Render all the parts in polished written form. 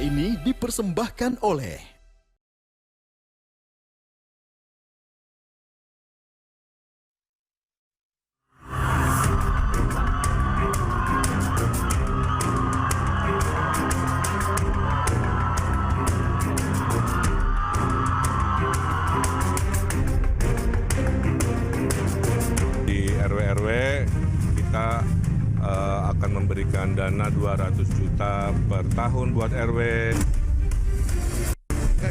ini dipersembahkan oleh di RW-RW kita akan memberikan dana 200 juta per tahun buat RW.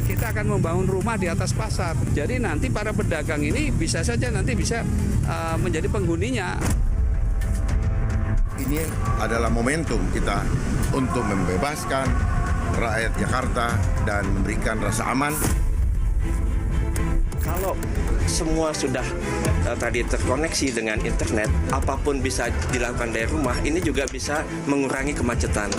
Kita akan membangun rumah di atas pasar. Jadi nanti para pedagang ini bisa saja nanti bisa menjadi penghuninya. Ini adalah momentum kita untuk membebaskan rakyat Jakarta dan memberikan rasa aman. Kalau semua sudah tadi terkoneksi dengan internet, apapun bisa dilakukan dari rumah, ini juga bisa mengurangi kemacetan.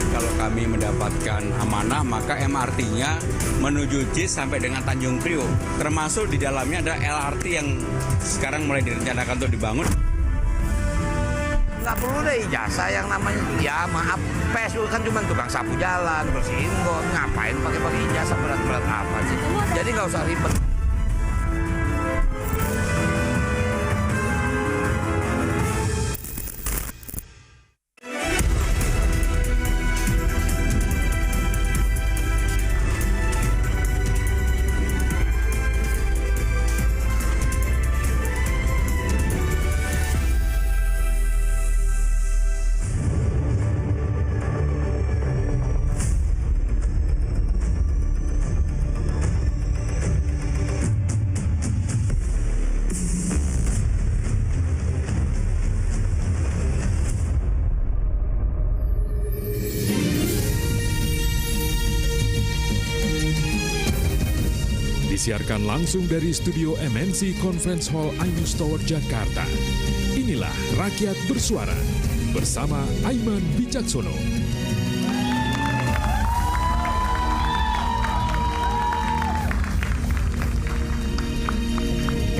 Kalau kami mendapatkan amanah, maka MRT-nya menuju JIS sampai dengan Tanjung Priok. Termasuk di dalamnya ada LRT yang sekarang mulai direncanakan untuk dibangun. Nggak perlu deh ijazah yang namanya, ya maaf, PSU kan cuma tukang sapu jalan, bersihin got, ngapain pakai ijazah berat-berat apa sih? Jadi nggak usah ribet. Disiarkan langsung dari studio MNC Conference Hall Ainus Tower, Jakarta. Inilah Rakyat Bersuara bersama Aiman Wicaksono.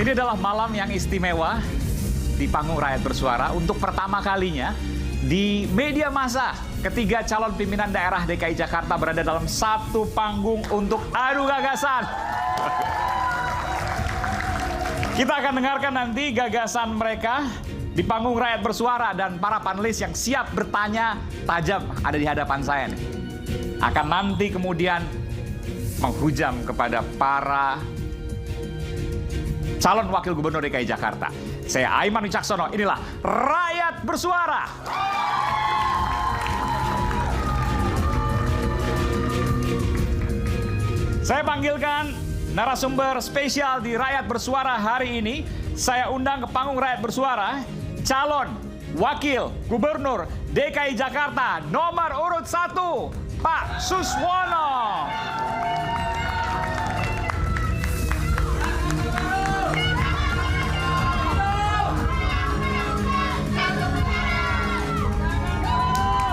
Ini adalah malam yang istimewa di panggung Rakyat Bersuara untuk pertama kalinya di media massa. Ketiga calon pimpinan daerah DKI Jakarta berada dalam satu panggung untuk adu gagasan. Kita akan dengarkan nanti gagasan mereka di panggung Rakyat Bersuara dan para panelis yang siap bertanya tajam ada di hadapan saya nih. Akan nanti kemudian menghujam kepada para calon wakil gubernur DKI Jakarta. Saya Aiman Wicaksono, inilah Rakyat Bersuara. Saya panggilkan narasumber spesial di Rakyat Bersuara hari ini. Saya undang ke panggung Rakyat Bersuara calon wakil gubernur DKI Jakarta nomor urut 1, Pak Suswono.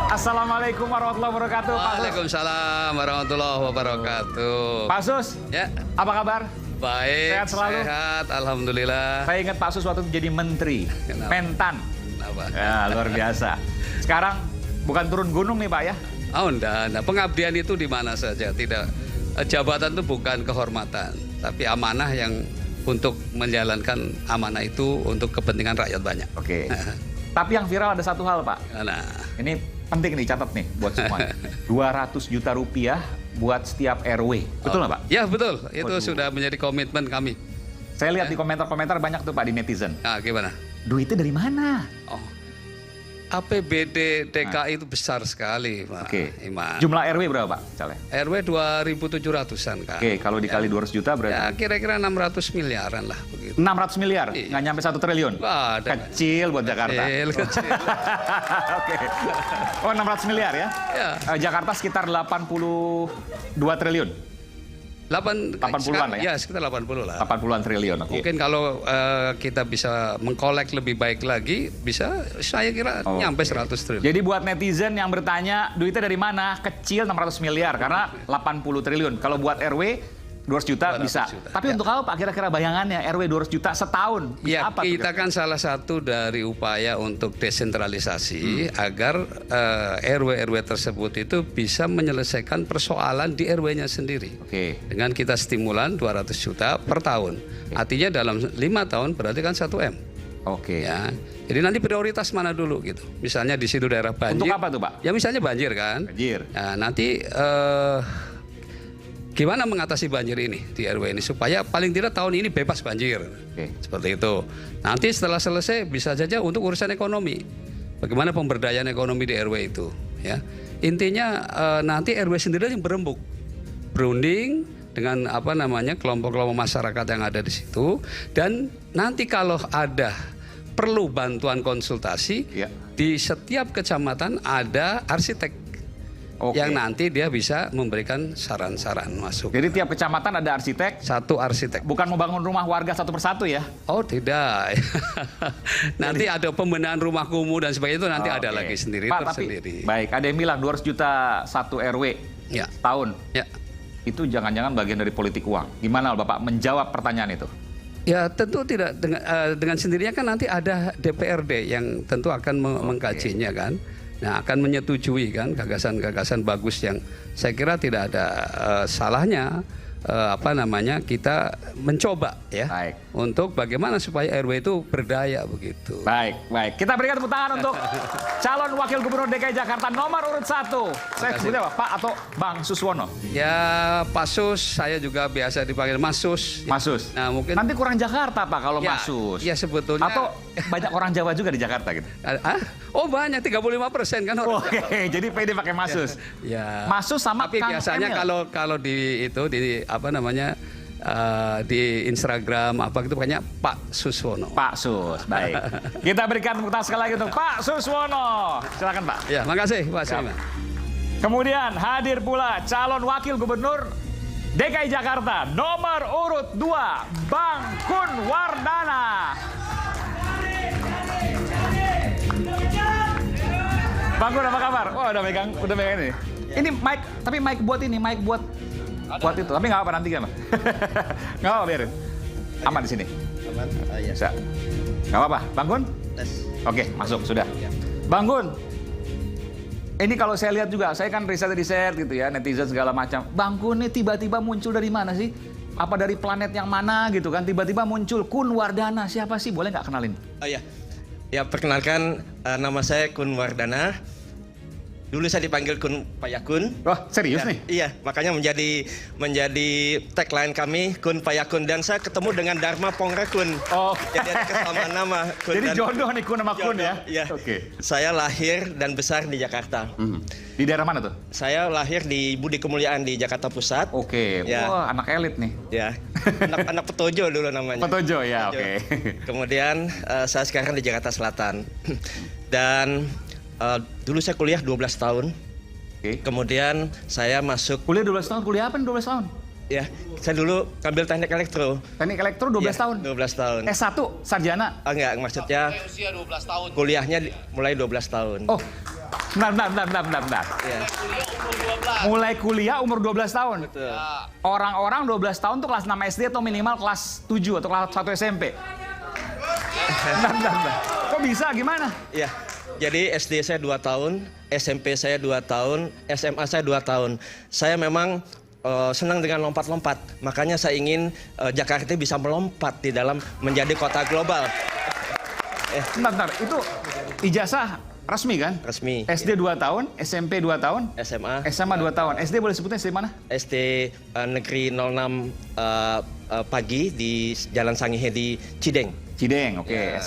Assalamualaikum warahmatullahi wabarakatuh. Waalaikumsalam warahmatullahi wabarakatuh. Pak Sus, Ya, apa kabar? baik. Sehat selalu? Sehat, alhamdulillah. Saya ingat Pak Sus waktu jadi menteri, Kenapa? Mentan. Kenapa? Ya, luar biasa. Sekarang bukan turun gunung nih Pak ya? Oh, enggak. Pengabdian itu di mana saja. Tidak, jabatan itu bukan kehormatan, tapi amanah yang untuk menjalankan amanah itu untuk kepentingan rakyat banyak. Oke. Tapi yang viral ada satu hal Pak. Nah, Ini penting nih, catat nih buat semuanya. 200 juta rupiah buat setiap RW. Betul nggak Pak? ya betul. Itu Waduh. sudah menjadi komitmen kami. Saya lihat di komentar-komentar banyak tuh Pak di netizen. Nah, gimana? Duitnya dari mana? Oh, APBD DKI itu besar sekali, Pak Oke. Iman. Jumlah RW berapa Pak? Misalnya? RW 2.700-an kan. Oke, kalau dikali 200 juta Ya berarti kira-kira 600 miliaran lah begitu. 600 miliar? Iya. Nggak nyampe 1 triliun? Nggak ada. Kecil buat Jakarta. Kecil. Oke. Oh, 600 miliar ya? Ya. Jakarta sekitar 82 triliun. 80-an lah ya? Ya, sekitar 80 lah. 80-an triliun. Oke. Mungkin kalau kita bisa mengkolek lebih baik lagi, bisa saya kira nyampe 100 triliun. Jadi buat netizen yang bertanya duitnya dari mana? Kecil 600 miliar karena 80 triliun. Kalau buat RW 200 juta 200 bisa. juta. Tapi Ya. untuk apa Pak kira-kira bayangannya RW 200 juta setahun? Bisa Ya, apa tuh? kita kan salah satu dari upaya untuk desentralisasi agar RW-RW tersebut itu bisa menyelesaikan persoalan di RW-nya sendiri. Oke. Dengan kita stimulan 200 juta per tahun. Artinya dalam 5 tahun berarti kan 1 M. Oke. Ya. Jadi nanti prioritas mana dulu gitu. Misalnya di situ daerah banjir. Untuk apa tuh, Pak? Ya misalnya banjir kan. Banjir. Nah, nanti gimana mengatasi banjir ini di RW ini supaya paling tidak tahun ini bebas banjir. Oke. Seperti itu. Nanti setelah selesai bisa saja untuk urusan ekonomi. Bagaimana pemberdayaan ekonomi di RW itu, ya. Intinya nanti RW sendiri yang berembuk. Berunding dengan kelompok-kelompok masyarakat yang ada di situ, dan nanti kalau ada perlu bantuan konsultasi, Ya. di setiap kecamatan ada arsitek. Oke. Yang nanti dia bisa memberikan saran-saran masuk. Jadi tiap kecamatan ada arsitek. Satu arsitek. Bukan membangun rumah warga satu persatu ya? Oh tidak. Nanti ada pembenahan rumah kumuh dan sebagainya itu nanti ada Oke. lagi sendiri. Pak, tapi baik, ada yang bilang 200 juta satu RW Ya. tahun. Ya. Itu jangan-jangan bagian dari politik uang. Gimana Bapak menjawab pertanyaan itu? Ya tentu tidak, dengan sendirinya kan nanti ada DPRD yang tentu akan mengkajinya kan. Nah, akan menyetujui kan gagasan-gagasan bagus yang saya kira tidak ada salahnya kita mencoba ya. Baik. Untuk bagaimana supaya RW itu berdaya begitu. Baik. Kita berikan tepuk tangan untuk calon Wakil Gubernur DKI Jakarta nomor urut 1. Saya sebutnya apa? Pak atau Bang Suswono? Ya Pak Sus, saya juga biasa dipanggil Mas Sus. Mas Sus. Nah mungkin Nanti kurang Jakarta Pak kalau ya, Mas Sus. ya sebetulnya. Atau banyak orang Jawa juga di Jakarta gitu. Oh banyak 35% kan orang. Oke, jadi PD pakai Mas Sus. Ya. Mas Sus sama Tapi Kang biasanya Emil. kalau di di Instagram gitu banyak Pak Suswono. Pak Sus, baik. Kita berikan tepuk tangan sekali lagi untuk Pak Suswono. Silakan Pak. Ya, makasih Pak Sulaiman. Kemudian hadir pula calon Wakil Gubernur DKI Jakarta nomor urut 2, Bang Kun Wardana. Bang Kun apa kabar? Oh, udah megang ini. Ini mic, tapi mic buat itu. Tapi nggak apa-apa nanti kan, nggak apa-apa biarin. Aman di sini. Aman. Ya. Bisa. Nggak apa-apa, Bang Kun? Oke, masuk sudah. Bang Kun, ini kalau saya lihat juga, saya kan riset gitu ya, netizen segala macam. Bang Kun ini tiba-tiba muncul dari mana sih? Apa dari planet yang mana gitu kan? Tiba-tiba muncul Kun Wardana. Siapa sih? Boleh nggak kenalin? Oh iya. Ya, perkenalkan, nama saya Kun Wardana. Dulu saya dipanggil Kun Payakun. Wah, serius nih? Iya, makanya menjadi tagline kami Kun Payakun, dan saya ketemu dengan Dharma Pongrekun. Oh. Jadi ada kesamaan nama. Kun Jadi dan jodoh nih Kun sama Kun ya? Iya. Oke. Saya lahir dan besar di Jakarta. Di daerah mana tuh? Saya lahir di Budi Kemuliaan di Jakarta Pusat. Oke. Ya. Wah, anak elit nih. Ya, anak Petojo dulu namanya. Petojo ya, Petojo. oke. Kemudian saya sekarang di Jakarta Selatan. Dan dulu saya kuliah 12 tahun. Oke. Kemudian saya masuk, Kuliah 12 tahun, kuliah apa nih 12 tahun? ya, saya dulu ambil teknik elektro. Teknik elektro 12 Ya, tahun? 12 tahun. S1, sarjana? Enggak, maksudnya kuliahnya mulai 12 tahun. Oh, bentar. Ya. Mulai kuliah umur 12 tahun? Betul. Orang-orang 12 tahun tuh kelas 6 SD atau minimal kelas 7 atau kelas 1 SMP? Bentar. Kok bisa? Gimana? Ya. Jadi SD saya 2 tahun, SMP saya 2 tahun, SMA saya 2 tahun. Saya memang senang dengan lompat-lompat. Makanya saya ingin Jakarta bisa melompat di dalam menjadi kota global. Bentar. Itu ijazah resmi kan? Resmi. SD 2 tahun, SMP 2 tahun, SMA 2 tahun. SD boleh sebutnya SD mana? SD Negeri 06 pagi di Jalan Sangihe di Cideng. Cideng, oke. Ya.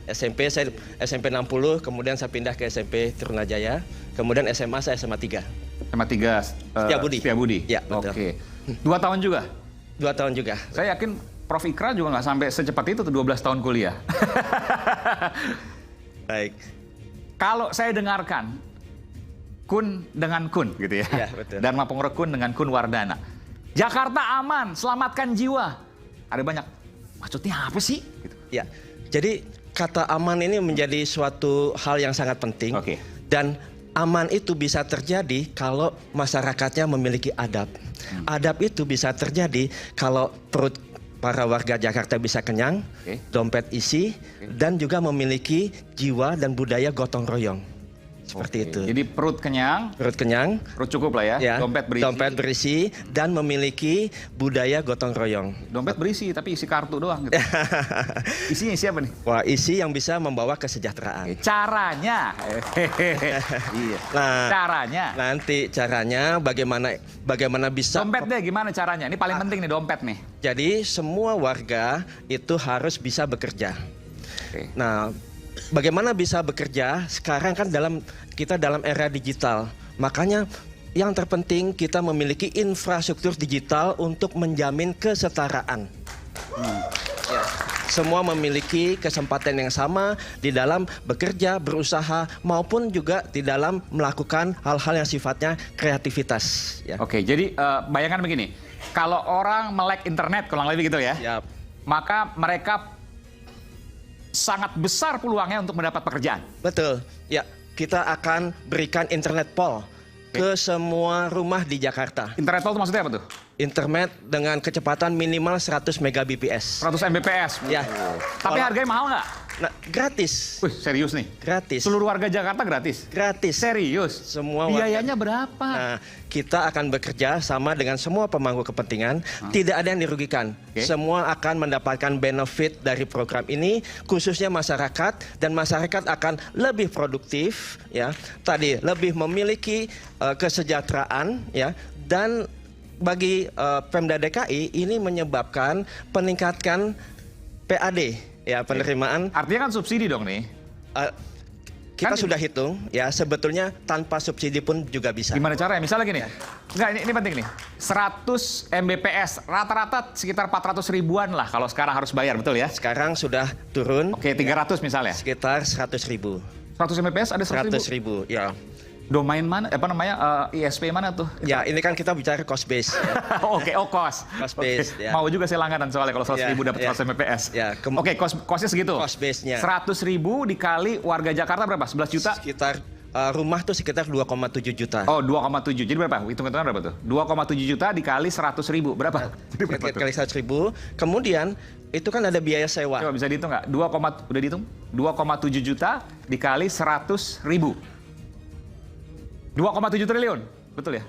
SMP saya SMP 60, kemudian saya pindah ke SMP Trunajaya, kemudian SMA saya SMA 3. SMA 3 Setiabudi. Ya, betul. Oke. 2 tahun juga? 2 tahun juga. Saya yakin Prof. Ikra juga nggak sampai secepat itu tuh 12 tahun kuliah. Baik. Kalau saya dengarkan Kun dengan Kun gitu ya. Ya, betul. Dharma Pongrekun dengan Kun Wardana. Jakarta aman, selamatkan jiwa. Ada banyak. Maksudnya apa sih? Gitu. Ya. Jadi kata aman ini menjadi suatu hal yang sangat penting. Oke. Dan aman itu bisa terjadi kalau masyarakatnya memiliki adab. Adab itu bisa terjadi kalau perut para warga Jakarta bisa kenyang, dompet isi, dan juga memiliki jiwa dan budaya gotong royong. Seperti itu. Jadi perut kenyang, perut cukup lah ya, dompet berisi, dan memiliki budaya gotong royong. Dompet berisi tapi isi kartu doang gitu. Isinya isi apa nih? Wah, isi yang bisa membawa kesejahteraan. Caranya. Nah, caranya bagaimana bisa dompet deh, gimana caranya? Ini paling penting nih dompet nih. Jadi semua warga itu harus bisa bekerja. Nah, bagaimana bisa bekerja? Sekarang kan kita dalam era digital. Makanya yang terpenting kita memiliki infrastruktur digital untuk menjamin kesetaraan. Semua memiliki kesempatan yang sama di dalam bekerja, berusaha, maupun juga di dalam melakukan hal-hal yang sifatnya kreativitas. Oke, jadi bayangkan begini, kalau orang melek internet, kurang lebih gitu ya, maka mereka sangat besar peluangnya untuk mendapat pekerjaan. Betul, ya. Kita akan berikan internet pol ke semua rumah di Jakarta. Internet pol itu maksudnya apa tuh? Internet dengan kecepatan minimal 100 Mbps. 100 Mbps? Ya. Tapi harganya mahal nggak? Nah, gratis. Wih, serius nih? Gratis. Seluruh warga Jakarta gratis? Gratis. Serius? Semua warga. Biayanya berapa? Nah, kita akan bekerja sama dengan semua pemangku kepentingan. Tidak ada yang dirugikan. Semua akan mendapatkan benefit dari program ini, khususnya masyarakat, dan masyarakat akan lebih produktif, ya. Tadi lebih memiliki kesejahteraan, ya, dan bagi Pemda DKI ini menyebabkan peningkatkan PAD, ya, penerimaan. Artinya kan subsidi dong nih. Kita sudah hitung, ya, sebetulnya tanpa subsidi pun juga bisa. Gimana caranya? Misalnya gini, enggak, ini penting nih. 100 Mbps, rata-rata sekitar 400 ribuan lah kalau sekarang harus bayar, betul ya? Sekarang sudah turun. Oke, 300 misalnya? Sekitar 100 ribu. 100 Mbps ada 100 ribu, ya. Domain mana, ISP mana tuh? Ya, ini kan kita bicara cost base. Ya. Oke, cost. Cost base, ya. Mau juga saya langganan soalnya kalau 100 ribu dapat 100 Mbps. Ya. Oke, costnya segitu? Cost base-nya. 100 ribu dikali warga Jakarta berapa? 11 juta? Sekitar, rumah tuh sekitar 2,7 juta. Oh, 2,7. Jadi berapa? Hitung-hitungan berapa tuh? 2,7 juta dikali 100 ribu. Berapa? Kali 100 ribu. Kemudian, itu kan ada biaya sewa. Coba bisa dihitung nggak? Udah dihitung? 2,7 juta dikali 100 ribu. 2,7 triliun, betul ya?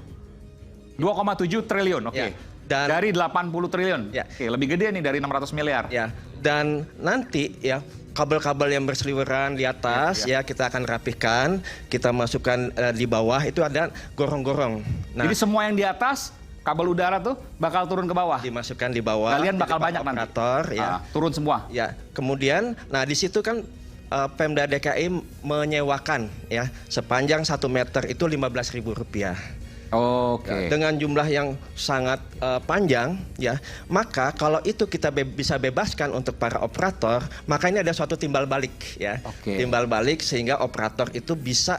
2,7 triliun, oke. Ya, dan dari 80 triliun, ya. Oke, lebih gede nih dari 600 miliar. Ya, dan nanti ya kabel-kabel yang berseliweran di atas ya kita akan rapihkan, kita masukkan di bawah itu ada gorong-gorong. Nah, jadi semua yang di atas kabel udara tuh bakal turun ke bawah. Dimasukkan di bawah. Kalian bakal banyak operator, nanti. Ya. Turun semua. Ya, kemudian, nah di situ kan Pemda DKI menyewakan ya sepanjang 1 meter itu Rp15.000. Oke. Ya, dengan jumlah yang sangat panjang ya, maka kalau itu kita bisa bebaskan untuk para operator, maka ini ada suatu timbal balik ya. Timbal balik sehingga operator itu bisa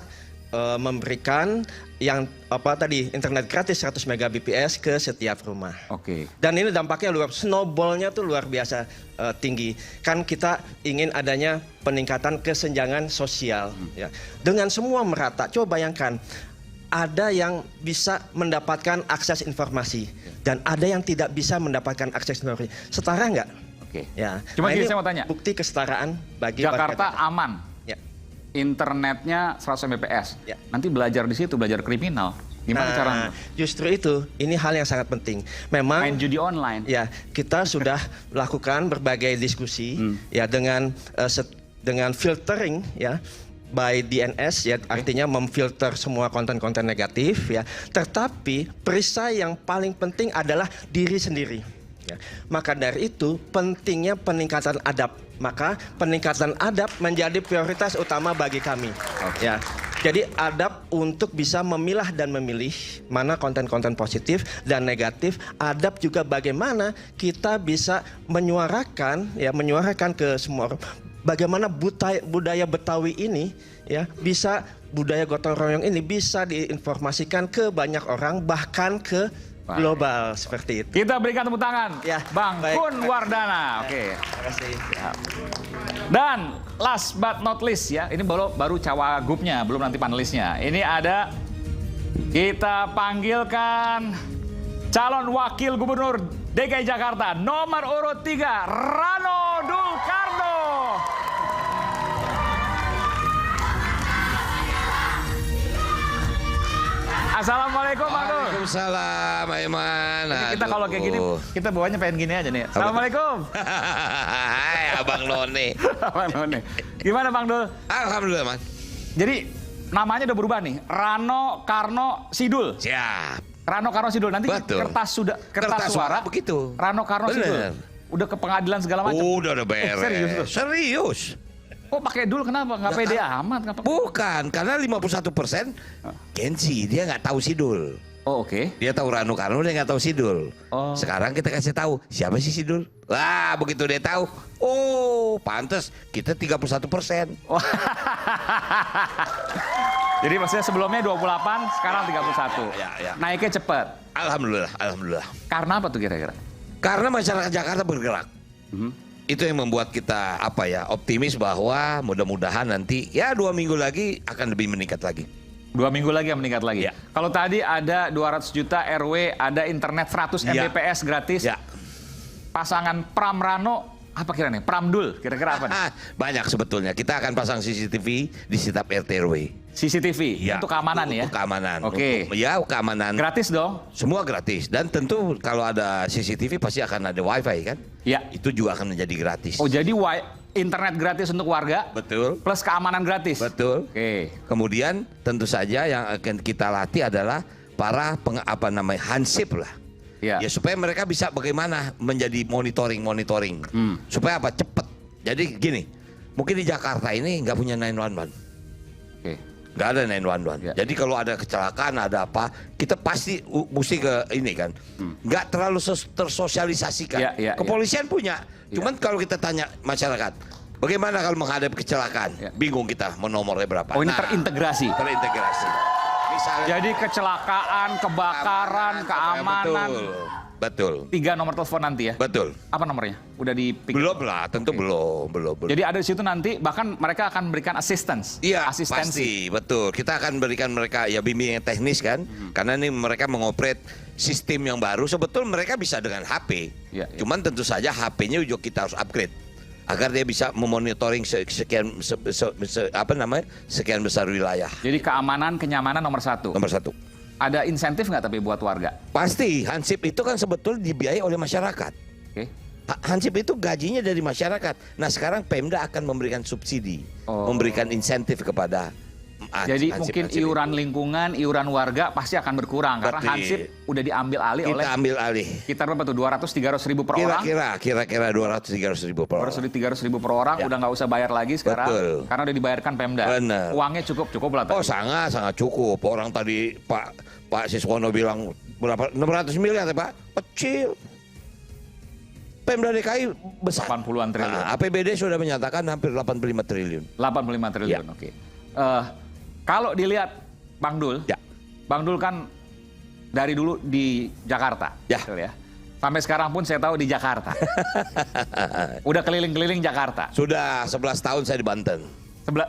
memberikan yang internet gratis 100 Mbps ke setiap rumah. Dan ini dampaknya snowballnya tuh luar biasa tinggi. Kan kita ingin adanya peningkatan kesenjangan sosial. Ya. Dengan semua merata, coba bayangkan ada yang bisa mendapatkan akses informasi dan ada yang tidak bisa mendapatkan akses informasi. Setara nggak? Ya. Cuma saya mau tanya. Bukti kesetaraan bagi Jakarta aman. Internetnya 100 Mbps. Ya. Nanti belajar di situ, belajar kriminal. Gimana caranya? Justru itu, ini hal yang sangat penting. Memang main judi online. Ya, kita sudah lakukan berbagai diskusi ya dengan filtering ya by DNS ya, artinya memfilter semua konten-konten negatif ya. Tetapi perisai yang paling penting adalah diri sendiri. Ya. Maka dari itu pentingnya peningkatan adab. Maka peningkatan adab menjadi prioritas utama bagi kami. Ya. Jadi adab untuk bisa memilah dan memilih mana konten-konten positif dan negatif. Adab juga bagaimana kita bisa menyuarakan ke semua orang. Bagaimana budaya Betawi ini ya bisa budaya gotong royong ini bisa diinformasikan ke banyak orang, bahkan ke global seperti itu. Kita berikan tepuk tangan, ya, Bang Kun Wardana. Oke. Terima kasih. Dan last but not least ya, ini baru cawagupnya, belum nanti panelisnya. Ini ada, kita panggilkan calon wakil gubernur DKI Jakarta nomor urut 3, Rano Dulkarno. Assalamualaikum Bang Dul. Waalaikumsalam, Aiman. Kita kalau kayak gini, kita bawanya pengen gini aja nih. Assalamualaikum. Hai, Abang None. Abang None. Gimana Bang Dul? Alhamdulillah, Man. Jadi namanya udah berubah nih, Rano Karno Sidul. Siap. Rano Karno Sidul, nanti Betul. kertas suara begitu. Rano Karno Sidul. Udah ke pengadilan segala macam. Udah beres. Serius tuh? Serius. Oh pakai dul kenapa? Nggak pede amat? Nggak pakai. Bukan, karena 51% gengsi, dia nggak tahu Sidul. Oh oke. Dia tahu Rano Karno, dia nggak tahu Sidul. Oh. Sekarang kita kasih tahu siapa sih Sidul. Wah, begitu dia tahu, oh pantes kita 31%. Jadi maksudnya sebelumnya 28, sekarang 31. Ya. Naiknya cepat. Alhamdulillah. Karena apa tuh kira-kira? Karena masyarakat Jakarta bergerak. Itu yang membuat kita optimis bahwa mudah-mudahan nanti ya 2 minggu lagi akan lebih meningkat lagi. 2 minggu lagi yang meningkat lagi. Ya. Kalau tadi ada 200 juta RW, ada internet 100 Mbps gratis. Ya. Pasangan Pram Rano, apa kira nih? Pramdul, kira-kira apa nih? Banyak sebetulnya. Kita akan pasang CCTV di setiap RT RW. CCTV, Ya, untuk keamanan ya? Untuk keamanan. Oke. Keamanan. Gratis dong? Semua gratis. Dan tentu kalau ada CCTV pasti akan ada WiFi kan? Ya. Itu juga akan menjadi gratis. Oh jadi internet gratis untuk warga? Betul. Plus keamanan gratis? Betul. Oke. Kemudian tentu saja yang akan kita latih adalah para hansip lah. Ya. Ya supaya mereka bisa bagaimana menjadi monitoring. Supaya apa? Cepet. Jadi gini, mungkin di Jakarta ini nggak punya 911. Oke. Nggak ada 911. Ya. Jadi kalau ada kecelakaan, ada apa, kita pasti mesti ke ini kan. Nggak terlalu tersosialisasikan. Ya. Kepolisian punya. Cuman kalau kita tanya masyarakat, bagaimana kalau menghadapi kecelakaan? Ya. Bingung kita nomornya berapa. Oh ini terintegrasi? Terintegrasi. Misalnya, Jadi kecelakaan, kebakaran, keamanan. Betul. 3 nomor telepon nanti ya? Betul. Apa nomornya? Udah dipikir? Belum lah, tentu belum. Jadi ada di situ nanti, bahkan mereka akan memberikan assistance. Iya, asistensi. pasti, betul. Kita akan berikan mereka ya bimbingan teknis kan, karena ini mereka mengoperate sistem yang baru. Sebetulnya mereka bisa dengan HP, Ya. cuman tentu saja HP-nya juga kita harus upgrade agar dia bisa memonitoring sekian besar wilayah. Jadi keamanan, kenyamanan nomor 1. Nomor 1. Ada insentif nggak tapi buat warga? Pasti, hansip itu kan sebetulnya dibiayai oleh masyarakat. Oke. Hansip itu gajinya dari masyarakat. Nah sekarang Pemda akan memberikan subsidi, memberikan insentif kepada Jadi mungkin iuran lingkungan, iuran warga pasti akan berkurang. Karena Betul. Hansip udah diambil alih oleh... Kita ambil alih. Sekitar berapa tuh? 200-300 ribu per orang? Kira-kira 200-300 ribu per orang. 200-300 ribu per orang, Ya. udah nggak usah bayar lagi sekarang. Betul. Karena udah dibayarkan Pemda. Benar. Uangnya cukup lah tadi. Oh sangat cukup. Orang tadi Pak Siswono bilang berapa? 600 miliar ya Pak? Kecil. Pemda DKI besar. 80-an triliun. APBD sudah menyatakan hampir 85 triliun. 85 triliun, Ya. oke. Kalau dilihat Bang Dul, Ya. Bang Dul kan dari dulu di Jakarta, Ya. betul ya. Sampai sekarang pun saya tahu di Jakarta. Udah keliling-keliling Jakarta. Sudah 11 tahun saya di Banten.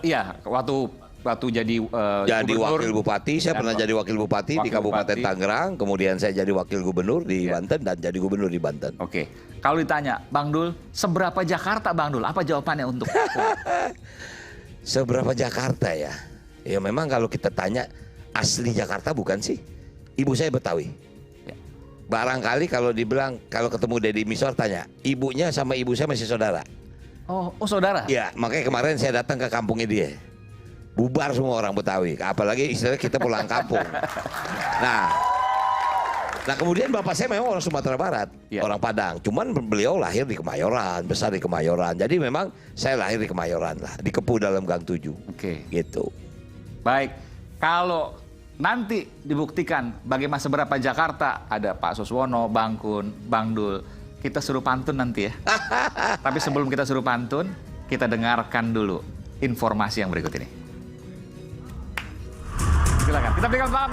Iya, waktu jadi Jadi gubernur, wakil bupati, saya pernah jadi wakil bupati di wakil Kabupaten bupati. Tangerang, kemudian saya jadi wakil gubernur di Ya. Banten dan jadi gubernur di Banten. Oke, kalau ditanya, Bang Dul, seberapa Jakarta Bang Dul? Apa jawabannya untuk? Seberapa Jakarta ya? Ya memang kalau kita tanya asli Jakarta bukan sih? Ibu saya Betawi. Ya. Barangkali kalau dibilang kalau ketemu Deddy Miswar tanya, ibunya sama ibu saya masih saudara. Oh saudara? Ya makanya kemarin saya datang ke kampungnya dia. Bubar semua orang Betawi, apalagi istilahnya kita pulang kampung. Nah kemudian bapak saya memang orang Sumatera Barat, Ya. orang Padang. Cuman beliau lahir di Kemayoran, besar di Kemayoran. Jadi memang saya lahir di Kemayoran lah, di Kepu dalam Gang 7. Oke. Gitu. Baik, kalau nanti dibuktikan bagaimana seberapa Jakarta, ada Pak Suswono, Bang Kun, Bang Dul, kita suruh pantun nanti ya. Tapi sebelum kita suruh pantun, kita dengarkan dulu informasi yang berikut ini. Silakan, kita berikan salam.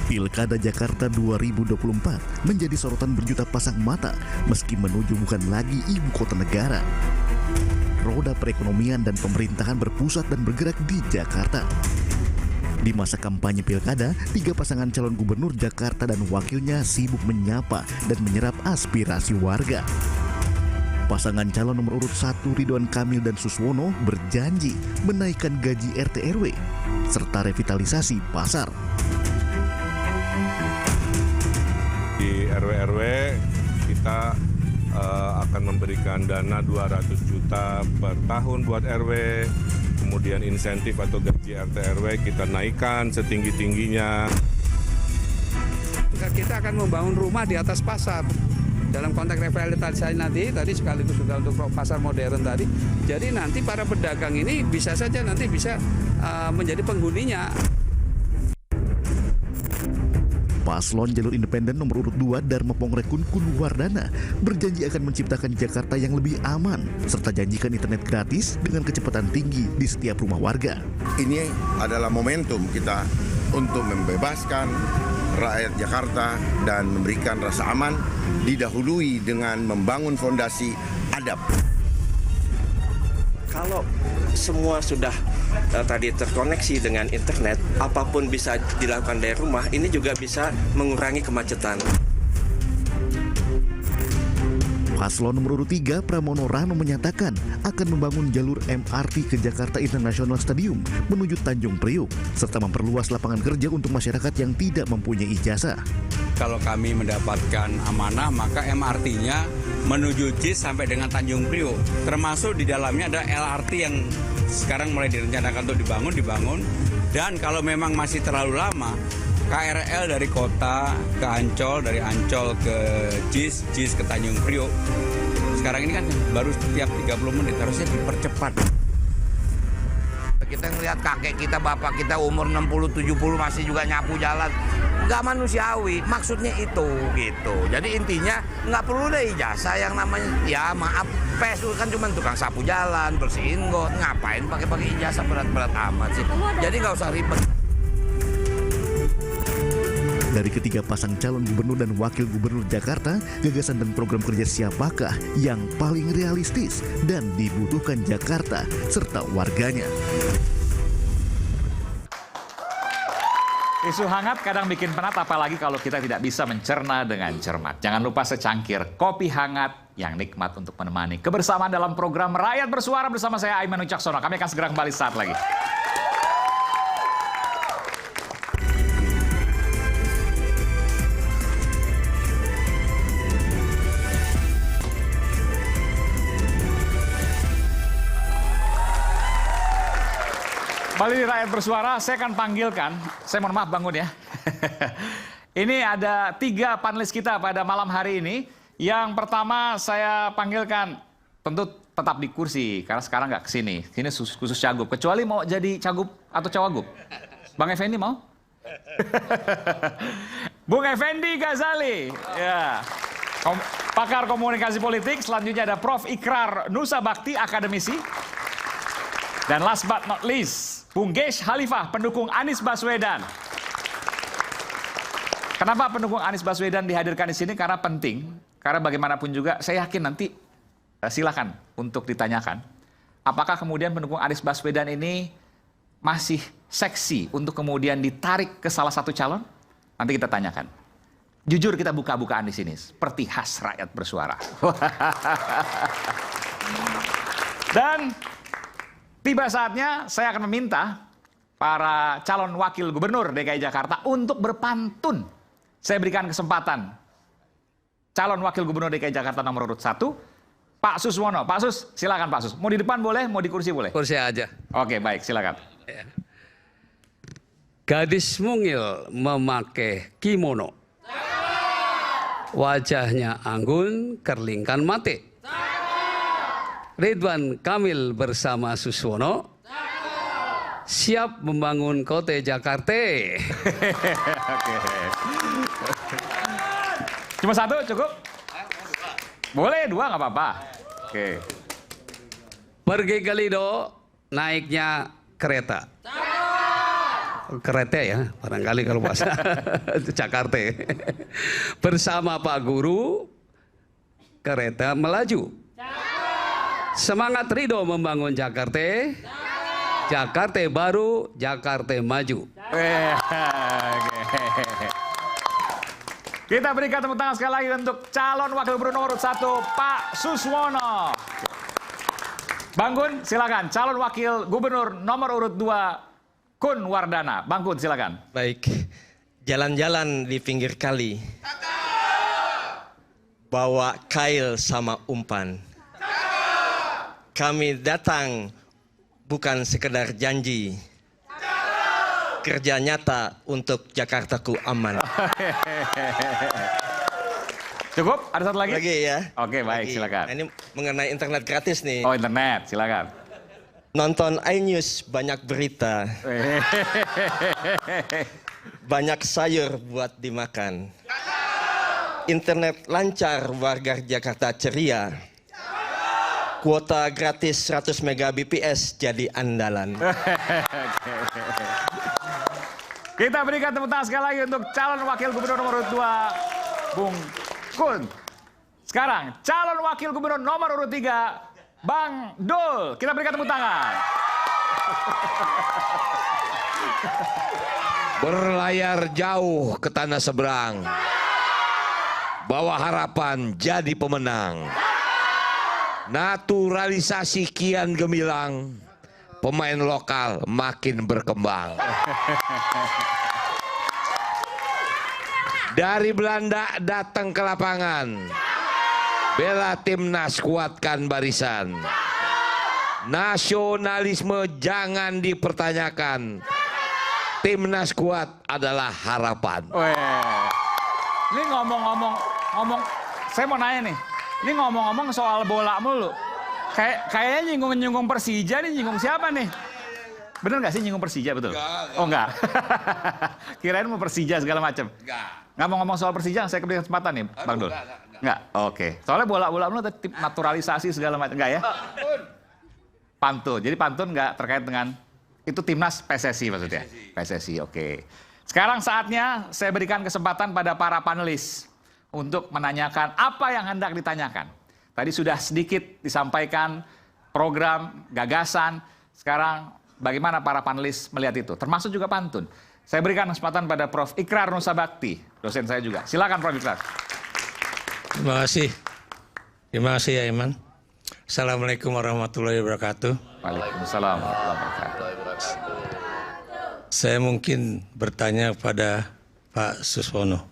Pilkada Jakarta 2024 menjadi sorotan berjuta pasang mata meski menuju bukan lagi ibu kota negara. Roda perekonomian dan pemerintahan berpusat dan bergerak di Jakarta. Di masa kampanye pilkada, 3 pasangan calon gubernur Jakarta dan wakilnya sibuk menyapa dan menyerap aspirasi warga. Pasangan calon nomor urut 1 Ridwan Kamil dan Suswono berjanji menaikkan gaji RT RW serta revitalisasi pasar. Di RW-RW kita akan memberikan dana 200 juta per tahun buat RW, kemudian insentif atau gaji RT RW kita naikkan setinggi-tingginya. Kita akan membangun rumah di atas pasar. Dalam konteks revitalisasi nanti, tadi sekaligus juga untuk pasar modern tadi. Jadi nanti para pedagang ini bisa saja nanti bisa menjadi penghuninya. Paslon jalur independen nomor urut 2 Dharma Pongrekun Kunwardana berjanji akan menciptakan Jakarta yang lebih aman serta janjikan internet gratis dengan kecepatan tinggi di setiap rumah warga. Ini adalah momentum kita untuk membebaskan rakyat Jakarta dan memberikan rasa aman, didahului dengan membangun fondasi adab. Kalau semua sudah tadi terkoneksi dengan internet, apapun bisa dilakukan dari rumah, ini juga bisa mengurangi kemacetan. Paslon nomor urut 3 Pramono Rano menyatakan akan membangun jalur MRT ke Jakarta International Stadium menuju Tanjung Priok serta memperluas lapangan kerja untuk masyarakat yang tidak mempunyai ijazah. Kalau kami mendapatkan amanah, maka MRT-nya menuju JIS sampai dengan Tanjung Priok. Termasuk di dalamnya ada LRT yang sekarang mulai direncanakan untuk dibangun. Dan kalau memang masih terlalu lama, KRL dari kota ke Ancol, dari Ancol ke JIS, JIS ke Tanjung Priok. Sekarang ini kan baru setiap 30 menit, harusnya dipercepat. Kita ngelihat kakek kita, bapak kita umur 60-70 masih juga nyapu jalan. Nggak manusiawi, maksudnya itu gitu. Jadi intinya nggak perlu deh ijazah yang namanya, ya maaf, PES kan cuma tukang sapu jalan, bersihin got, ngapain pakai ijazah berat-berat amat sih. Jadi nggak usah ribet. Dari ketiga pasang calon gubernur dan wakil gubernur Jakarta, gagasan dan program kerja siapakah yang paling realistis dan dibutuhkan Jakarta serta warganya? Isu hangat kadang bikin penat, apalagi kalau kita tidak bisa mencerna dengan cermat. Jangan lupa secangkir kopi hangat yang nikmat untuk menemani kebersamaan dalam program Rakyat Bersuara bersama saya Aiman Wicaksono. Kami akan segera kembali saat lagi. Kembali di Rakyat Bersuara, saya akan panggilkan, saya mohon maaf bangun ya. Ini ada 3 panelis kita pada malam hari ini. Yang pertama saya panggilkan, tentu tetap di kursi, karena sekarang nggak kesini. Sini khusus cagup, kecuali mau jadi cagup atau cawagup. Bang Effendi mau? Bung Effendi Ghazali, ya. Pakar komunikasi politik. Selanjutnya ada Prof. Ikrar Nusa Bakti, akademisi. Dan last but not least, Bung Gesh Khalifah, pendukung Anies Baswedan. Kenapa pendukung Anies Baswedan dihadirkan di sini? Karena penting. Karena bagaimanapun juga, saya yakin nanti silakan untuk ditanyakan. Apakah kemudian pendukung Anies Baswedan ini masih seksi untuk kemudian ditarik ke salah satu calon? Nanti kita tanyakan. Jujur kita buka-bukaan di sini, seperti khas Rakyat Bersuara. Dan tiba saatnya saya akan meminta para calon wakil gubernur DKI Jakarta untuk berpantun. Saya berikan kesempatan calon wakil gubernur DKI Jakarta nomor urut 1, Pak Suswono. Pak Sus, silakan Pak Sus. Mau di depan boleh, mau di kursi boleh? Kursi aja. Oke, baik, silakan. Gadis mungil memakai kimono. Wajahnya anggun, kerlingkan mate. Ridwan Kamil bersama Suswono siap membangun kota Jakarta. Oke. Cuma 1 cukup? Boleh 2 nggak apa-apa. Oke. Pergi ke Lido, naiknya kereta. kereta ya, barangkali kalau bahasa Jakarta. Bersama Pak Guru, kereta melaju. Semangat Ridho membangun Jakarta. Jakarta baru, Jakarta maju. Kita berikan tepuk tangan sekali lagi untuk calon wakil gubernur nomor 1 Pak Suswono. Bang Gun, silakan. Calon wakil gubernur nomor urut 2 Kun Wardana. Bang Kun, silakan. Baik, jalan-jalan di pinggir kali. Bawa kail sama umpan. Kami datang bukan sekedar janji. Kerja nyata untuk Jakartaku aman. Cukup? Ada satu lagi? Lagi ya. Oke, baik, silakan. Nah, ini mengenai internet gratis nih. Oh, internet, silakan. Nonton iNews banyak berita. Banyak sayur buat dimakan. Internet lancar, warga Jakarta ceria. Kuota gratis 100 Mbps jadi andalan. Kita berikan tepuk tangan sekali lagi untuk calon wakil gubernur nomor urut 2 Bung Kun. Sekarang calon wakil gubernur nomor urut 3 Bang Dul. Kita berikan tepuk tangan. Berlayar jauh ke tanah seberang, bawa harapan jadi pemenang. Naturalisasi kian gemilang, pemain lokal makin berkembang. Dari Belanda datang ke lapangan, bela timnas kuatkan barisan. Nasionalisme jangan dipertanyakan, timnas kuat adalah harapan. Ini ngomong-ngomong, saya mau nanya nih. Ini ngomong-ngomong soal bola mulu. Kayaknya nyinggung Persija nih, nyinggung siapa nih? Bener nggak sih nyinggung Persija, betul? Oh enggak. Kirain mau Persija segala macam. Nggak mau ngomong soal Persija, saya beri kesempatan nih, Bang Dul. Enggak. Oke. Soalnya bola mulu tip naturalisasi segala macam, enggak ya? Pantun. Jadi pantun nggak terkait dengan itu timnas PSSI maksudnya. PSSI, oke. Sekarang saatnya saya berikan kesempatan pada para panelis untuk menanyakan apa yang hendak ditanyakan. Tadi sudah sedikit disampaikan program, gagasan. Sekarang bagaimana para panelis melihat itu? Termasuk juga pantun. Saya berikan kesempatan pada Prof. Ikrar Nusabakti, dosen saya juga. Silakan Prof. Ikrar. Terima kasih. Terima kasih ya Iman. Assalamualaikum warahmatullahi wabarakatuh. Waalaikumsalam warahmatullahi wabarakatuh. Saya mungkin bertanya kepada Pak Suswono.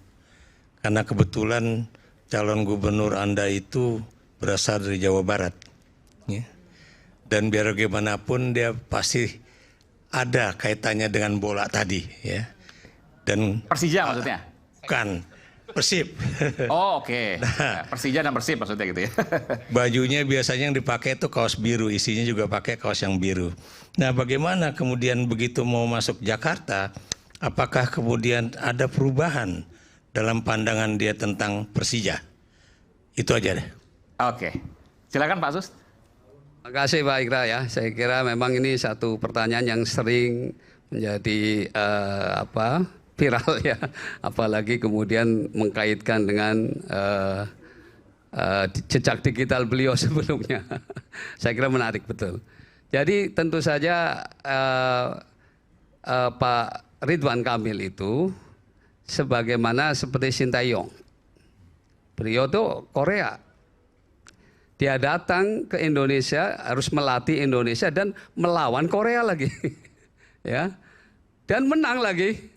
Karena kebetulan calon gubernur Anda itu berasal dari Jawa Barat. Ya. Dan biar bagaimanapun dia pasti ada kaitannya dengan bola tadi. Ya. Dan Persija maksudnya? Bukan, Persib. Oh oke. Nah, Persija dan Persib maksudnya gitu ya. Bajunya biasanya yang dipakai itu kaos biru, isinya juga pakai kaos yang biru. Nah bagaimana kemudian begitu mau masuk Jakarta, apakah kemudian ada perubahan dalam pandangan dia tentang Persija? Itu aja deh. Oke. Silakan Pak Sus. Terima kasih Pak Ikra ya. Saya kira memang ini satu pertanyaan yang sering menjadi viral ya. Apalagi kemudian mengkaitkan dengan jejak digital beliau sebelumnya. Saya kira menarik betul. Jadi tentu saja Pak Ridwan Kamil itu sebagaimana seperti Sintayong. Beliau tuh Korea. Dia datang ke Indonesia, harus melatih Indonesia dan melawan Korea lagi. Ya. Dan menang lagi.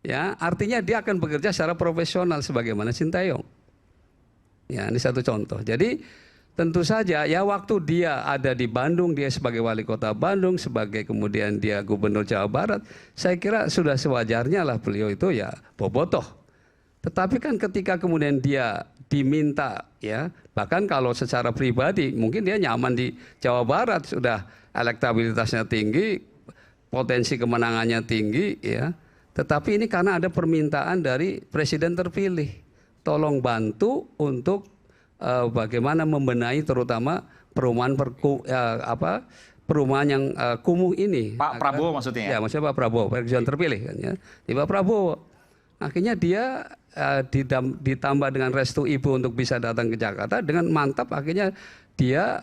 Ya, artinya dia akan bekerja secara profesional sebagaimana Sintayong. Ya, ini satu contoh. Jadi tentu saja ya waktu dia ada di Bandung, dia sebagai wali kota Bandung, sebagai kemudian dia gubernur Jawa Barat, saya kira sudah sewajarnya lah beliau itu ya bobotoh. Tetapi kan ketika kemudian dia diminta ya, bahkan kalau secara pribadi mungkin dia nyaman di Jawa Barat, sudah elektabilitasnya tinggi, potensi kemenangannya tinggi ya. Tetapi ini karena ada permintaan dari presiden terpilih, tolong bantu untuk bagaimana membenahi terutama perumahan yang kumuh ini. Pak Prabowo maksudnya ya? Ya, maksudnya Pak Prabowo, presiden terpilih kan ya. Di Pak Prabowo. Akhirnya dia ditambah dengan restu ibu untuk bisa datang ke Jakarta, dengan mantap akhirnya dia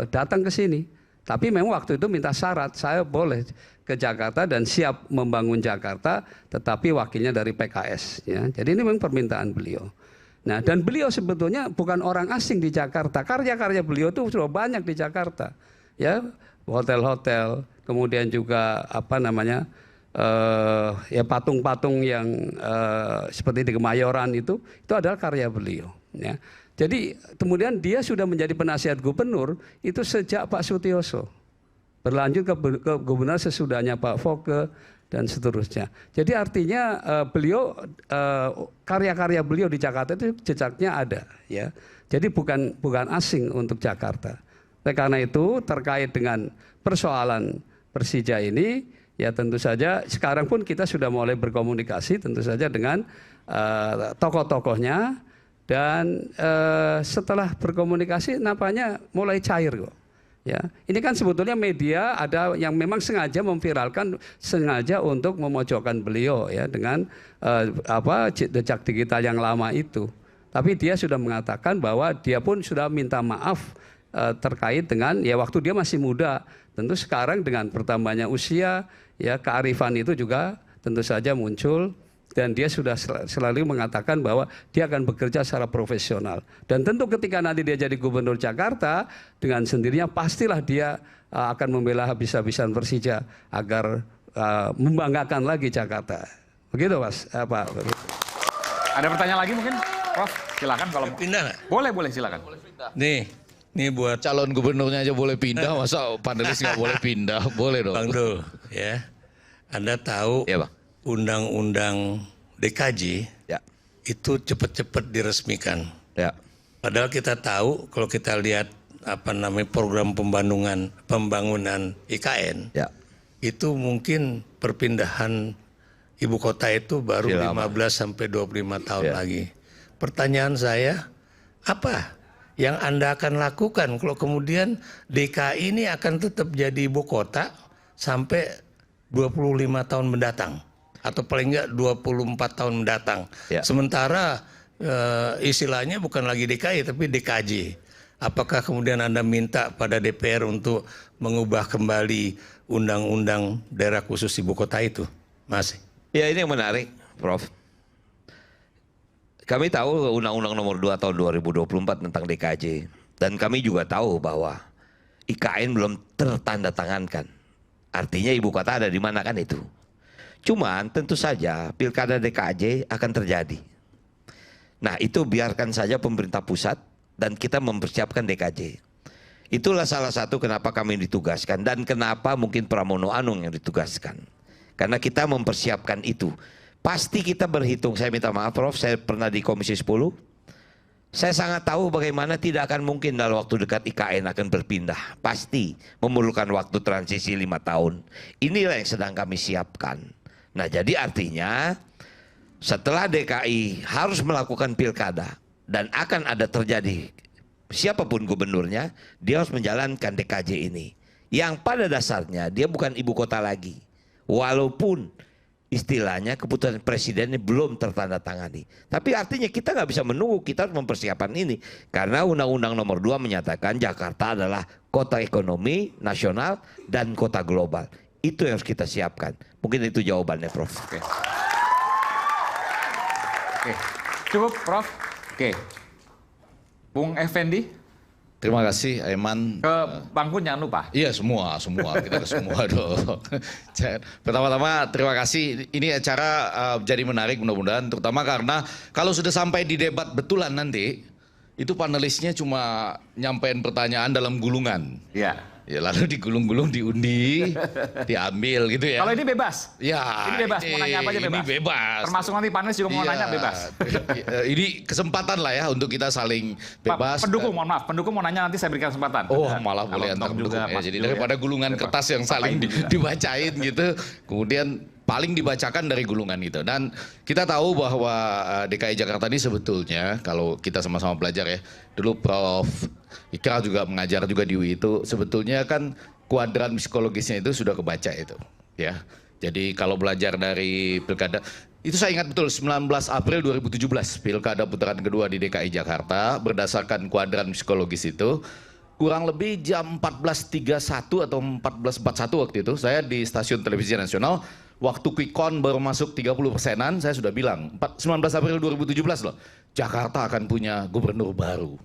datang ke sini. Tapi memang waktu itu minta syarat, saya boleh ke Jakarta dan siap membangun Jakarta, tetapi wakilnya dari PKS. Ya. Jadi ini memang permintaan beliau. Nah, dan beliau sebetulnya bukan orang asing di Jakarta. Karya-karya beliau itu sudah banyak di Jakarta. Ya, hotel-hotel, kemudian juga apa namanya, ya patung-patung yang seperti di Kemayoran itu adalah karya beliau. Ya. Jadi kemudian dia sudah menjadi penasihat gubernur itu sejak Pak Sutioso, berlanjut ke gubernur sesudahnya Pak Foke dan seterusnya. Jadi artinya beliau karya-karya beliau di Jakarta itu jejaknya ada, ya. Jadi bukan asing untuk Jakarta. Oleh karena itu terkait dengan persoalan Persija ini, ya tentu saja sekarang pun kita sudah mulai berkomunikasi tentu saja dengan tokoh-tokohnya, dan setelah berkomunikasi nampaknya mulai cair kok. Ya, ini kan sebetulnya media ada yang memang sengaja memviralkan, sengaja untuk memojokkan beliau ya dengan jejak digital yang lama itu. Tapi dia sudah mengatakan bahwa dia pun sudah minta maaf terkait dengan ya waktu dia masih muda. Tentu sekarang dengan bertambahnya usia, ya kearifan itu juga tentu saja muncul. Dan dia sudah selalu mengatakan bahwa dia akan bekerja secara profesional. Dan tentu ketika nanti dia jadi gubernur Jakarta, dengan sendirinya pastilah dia akan membela habis-habisan Persija agar membanggakan lagi Jakarta. Begitu Mas, Pak. Ada pertanyaan lagi mungkin? Prof, silakan kalau pindah nggak? Boleh silakan. Nih buat calon gubernurnya aja boleh pindah, masa panelis nggak boleh pindah? Boleh dong. Bang Dul, ya. Anda tahu Ya, Bang. Undang-undang DKJ Ya. itu cepat-cepat diresmikan. Ya. Padahal kita tahu kalau kita lihat program pembangunan IKN, Ya. itu mungkin perpindahan ibu kota itu baru 15 sampai 25 tahun lagi. Pertanyaan saya, apa yang Anda akan lakukan kalau kemudian DKI ini akan tetap jadi ibu kota sampai 25 tahun mendatang? Atau paling enggak 24 tahun mendatang. Ya. Sementara istilahnya bukan lagi DKI tapi DKJ. Apakah kemudian Anda minta pada DPR untuk mengubah kembali undang-undang daerah khusus ibu kota itu? Mas? Ya, ini yang menarik, Prof. Kami tahu Undang-Undang Nomor 2 Tahun 2024 tentang DKJ. Dan kami juga tahu bahwa IKN belum tertandatangankan. Artinya ibu kota ada di mana kan itu. Cuman tentu saja pilkada DKJ akan terjadi. Nah itu biarkan saja pemerintah pusat dan kita mempersiapkan DKJ. Itulah salah satu kenapa kami ditugaskan dan kenapa mungkin Pramono Anung yang ditugaskan. Karena kita mempersiapkan itu. Pasti kita berhitung, saya minta maaf Prof, saya pernah di Komisi 10. Saya sangat tahu bagaimana tidak akan mungkin dalam waktu dekat IKN akan berpindah. Pasti memerlukan waktu transisi 5 tahun. Inilah yang sedang kami siapkan. Nah jadi artinya setelah DKI harus melakukan pilkada dan akan ada terjadi siapapun gubernurnya, dia harus menjalankan DKJ ini. Yang pada dasarnya dia bukan ibu kota lagi. Walaupun istilahnya keputusan presiden ini belum tertandatangani. Tapi artinya kita nggak bisa menunggu, kita harus mempersiapkan ini. Karena Undang-Undang Nomor 2 menyatakan Jakarta adalah kota ekonomi nasional dan kota global. Itu yang harus kita siapkan. Mungkin itu jawabannya, Prof. Oke. Cukup, Prof. Oke. Bung Effendi. Terima kasih, Aiman. Ke Bang Kun jangan lupa. Iya, semua. Kita ke semua dong. Pertama-tama terima kasih. Ini acara jadi menarik mudah-mudahan. Terutama karena kalau sudah sampai di debat betulan nanti, itu panelisnya cuma nyampein pertanyaan dalam gulungan. Iya. Ya lalu digulung-gulung, diundi, diambil gitu ya. Kalau ini bebas. Ya. Ini bebas, mau nanya apa aja bebas. Ini bebas. Termasuk nanti panelis juga mau nanya bebas. Ini kesempatan lah ya untuk kita saling bebas. Pendukung, mohon maaf, pendukung mau nanya nanti saya berikan kesempatan. Oh malah boleh antar pendukung ya. Jadi daripada gulungan kertas yang saling dibacain gitu, kemudian paling dibacakan dari gulungan itu. Dan kita tahu bahwa DKI Jakarta ini sebetulnya kalau kita sama-sama belajar ya, dulu Prof Ikra juga mengajar juga di UI itu sebetulnya kan kuadran psikologisnya itu sudah kebaca itu, ya. Jadi kalau belajar dari pilkada, itu saya ingat betul 19 April 2017 pilkada putaran kedua di DKI Jakarta berdasarkan kuadran psikologis itu kurang lebih jam 14.31 atau 14.41 waktu itu saya di stasiun televisi nasional waktu quick count baru masuk 30%-an saya sudah bilang 19 April 2017 loh Jakarta akan punya gubernur baru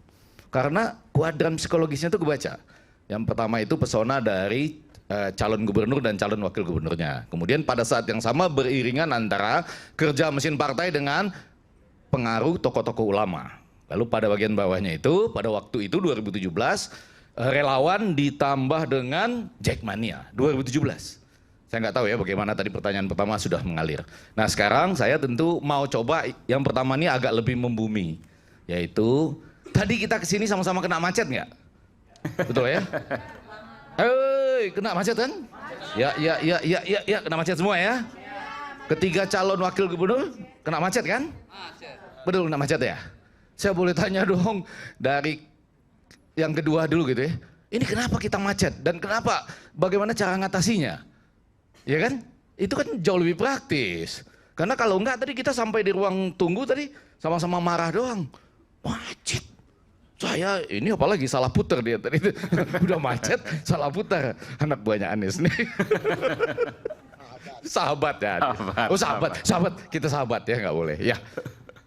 karena kuadran psikologisnya itu kebaca. Yang pertama itu pesona dari calon gubernur dan calon wakil gubernurnya. Kemudian pada saat yang sama beriringan antara kerja mesin partai dengan pengaruh tokoh-tokoh ulama. Lalu pada bagian bawahnya itu, pada waktu itu 2017, relawan ditambah dengan Jackmania 2017. Saya nggak tahu ya bagaimana tadi pertanyaan pertama sudah mengalir. Nah sekarang saya tentu mau coba yang pertama ini agak lebih membumi. Yaitu, tadi kita kesini sama-sama kena macet nggak? Betul ya? Hei, kena macet kan? Ya, kena macet semua ya. Ketiga calon wakil gubernur kena macet kan? Betul kena macet ya? Saya boleh tanya dong dari yang kedua dulu gitu ya. Ini kenapa kita macet dan kenapa? Bagaimana cara ngatasinya? Ya kan? Itu kan jauh lebih praktis. Karena kalau enggak tadi kita sampai di ruang tunggu tadi sama-sama marah doang. Macet. Saya ini apalagi salah puter dia tadi udah macet salah puter anak buahnya Anies nih. Sahabat ya. Oh sahabat kita sahabat ya nggak boleh ya.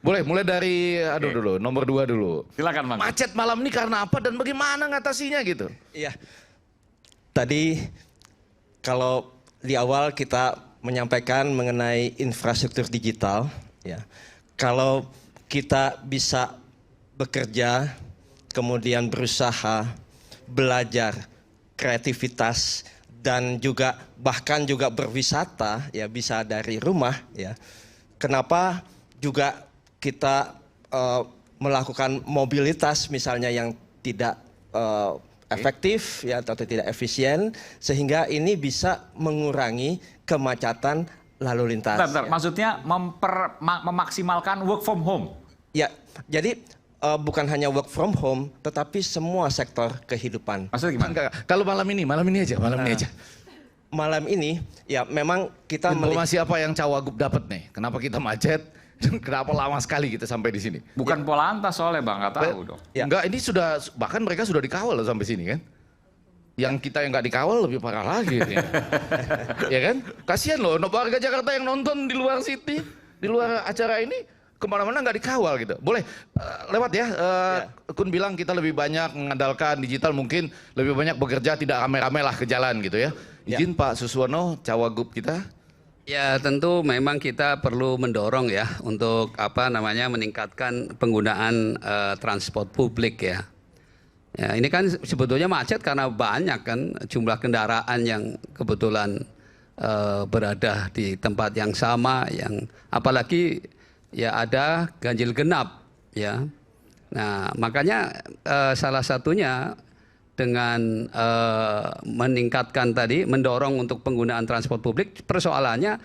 Boleh mulai dari dulu nomor 2 dulu. Silakan Bang. Macet malam ini karena apa dan bagaimana ngatasinya gitu? Iya. Tadi kalau di awal kita menyampaikan mengenai infrastruktur digital ya. Kalau kita bisa bekerja kemudian berusaha, belajar, kreativitas, dan juga bahkan juga berwisata ya bisa dari rumah ya. Kenapa juga kita melakukan mobilitas misalnya yang tidak efektif ya atau tidak efisien sehingga ini bisa mengurangi kemacetan lalu lintas. Bentar. Ya. Maksudnya memaksimalkan work from home. Ya, jadi bukan hanya work from home, tetapi semua sektor kehidupan. Maksudnya gimana? Kalau malam ini aja. Malam ini, ya memang kita informasi apa yang Cawagup dapat nih? Kenapa kita macet? Kenapa lama sekali kita sampai di sini? Bukan Polantas soalnya Bang, nggak tahu dong. Ya. Enggak, ini sudah bahkan mereka sudah dikawal loh sampai sini kan? Yang kita yang nggak dikawal lebih parah lagi, ya kan? Kasihan loh, warga Jakarta yang nonton di luar city, di luar acara ini. Kemana-mana nggak dikawal gitu. Boleh lewat ya. Kun bilang kita lebih banyak mengandalkan digital, mungkin lebih banyak bekerja tidak rame-rame lah ke jalan gitu ya. Izin Pak Suswono, Cawagup kita. Ya tentu memang kita perlu mendorong ya untuk meningkatkan penggunaan transport publik ya. Ya ini kan sebetulnya macet karena banyak kan jumlah kendaraan yang kebetulan berada di tempat yang sama, yang apalagi ya ada ganjil genap ya. Nah makanya salah satunya dengan meningkatkan tadi, mendorong untuk penggunaan transport publik, persoalannya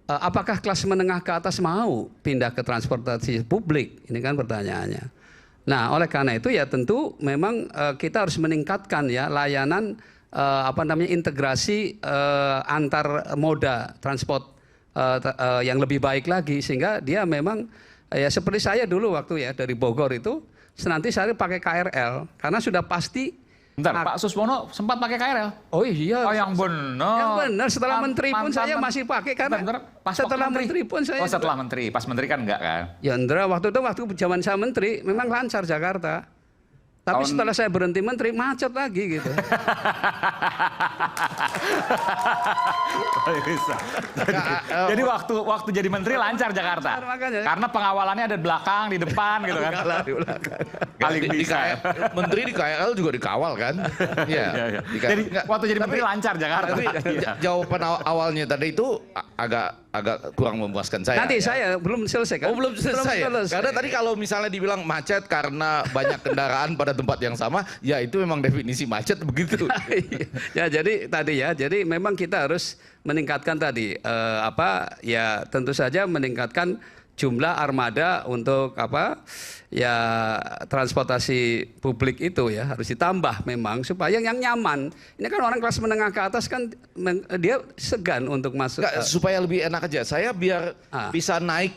apakah kelas menengah ke atas mau pindah ke transportasi publik? Ini kan pertanyaannya. Nah oleh karena itu ya tentu memang kita harus meningkatkan ya layanan integrasi antar moda transport yang lebih baik lagi sehingga dia memang ya seperti saya dulu waktu ya dari Bogor itu nanti saya pakai KRL karena sudah pasti. Bentar, Pak Suswono sempat pakai KRL? Oh iya. Oh yang benar. Yang benar, setelah menteri pun saya masih pakai karena setelah menteri pun saya. Oh setelah menteri, pas menteri kan enggak kan? Ya Indra, waktu zaman saya menteri memang lancar Jakarta. Tapi setelah saya berhenti menteri, macet lagi gitu. Jadi waktu jadi menteri lancar Jakarta. Karena pengawalannya ada di belakang, di depan gitu kan. Paling bisa. Menteri di KRL juga dikawal kan? Iya. Jadi waktu jadi menteri lancar Jakarta. Tapi jawaban awalnya tadi itu agak kurang memuaskan saya. Nanti saya belum selesai kan? Oh belum selesai. Karena tadi kalau misalnya dibilang macet karena banyak kendaraan pada tempat yang sama, ya itu memang definisi macet begitu. Ya jadi tadi ya, jadi memang kita harus meningkatkan tadi ya tentu saja meningkatkan jumlah armada untuk ya transportasi publik itu ya harus ditambah memang supaya yang nyaman. Ini kan orang kelas menengah ke atas kan dia segan untuk masuk. Supaya lebih enak aja, saya biar bisa naik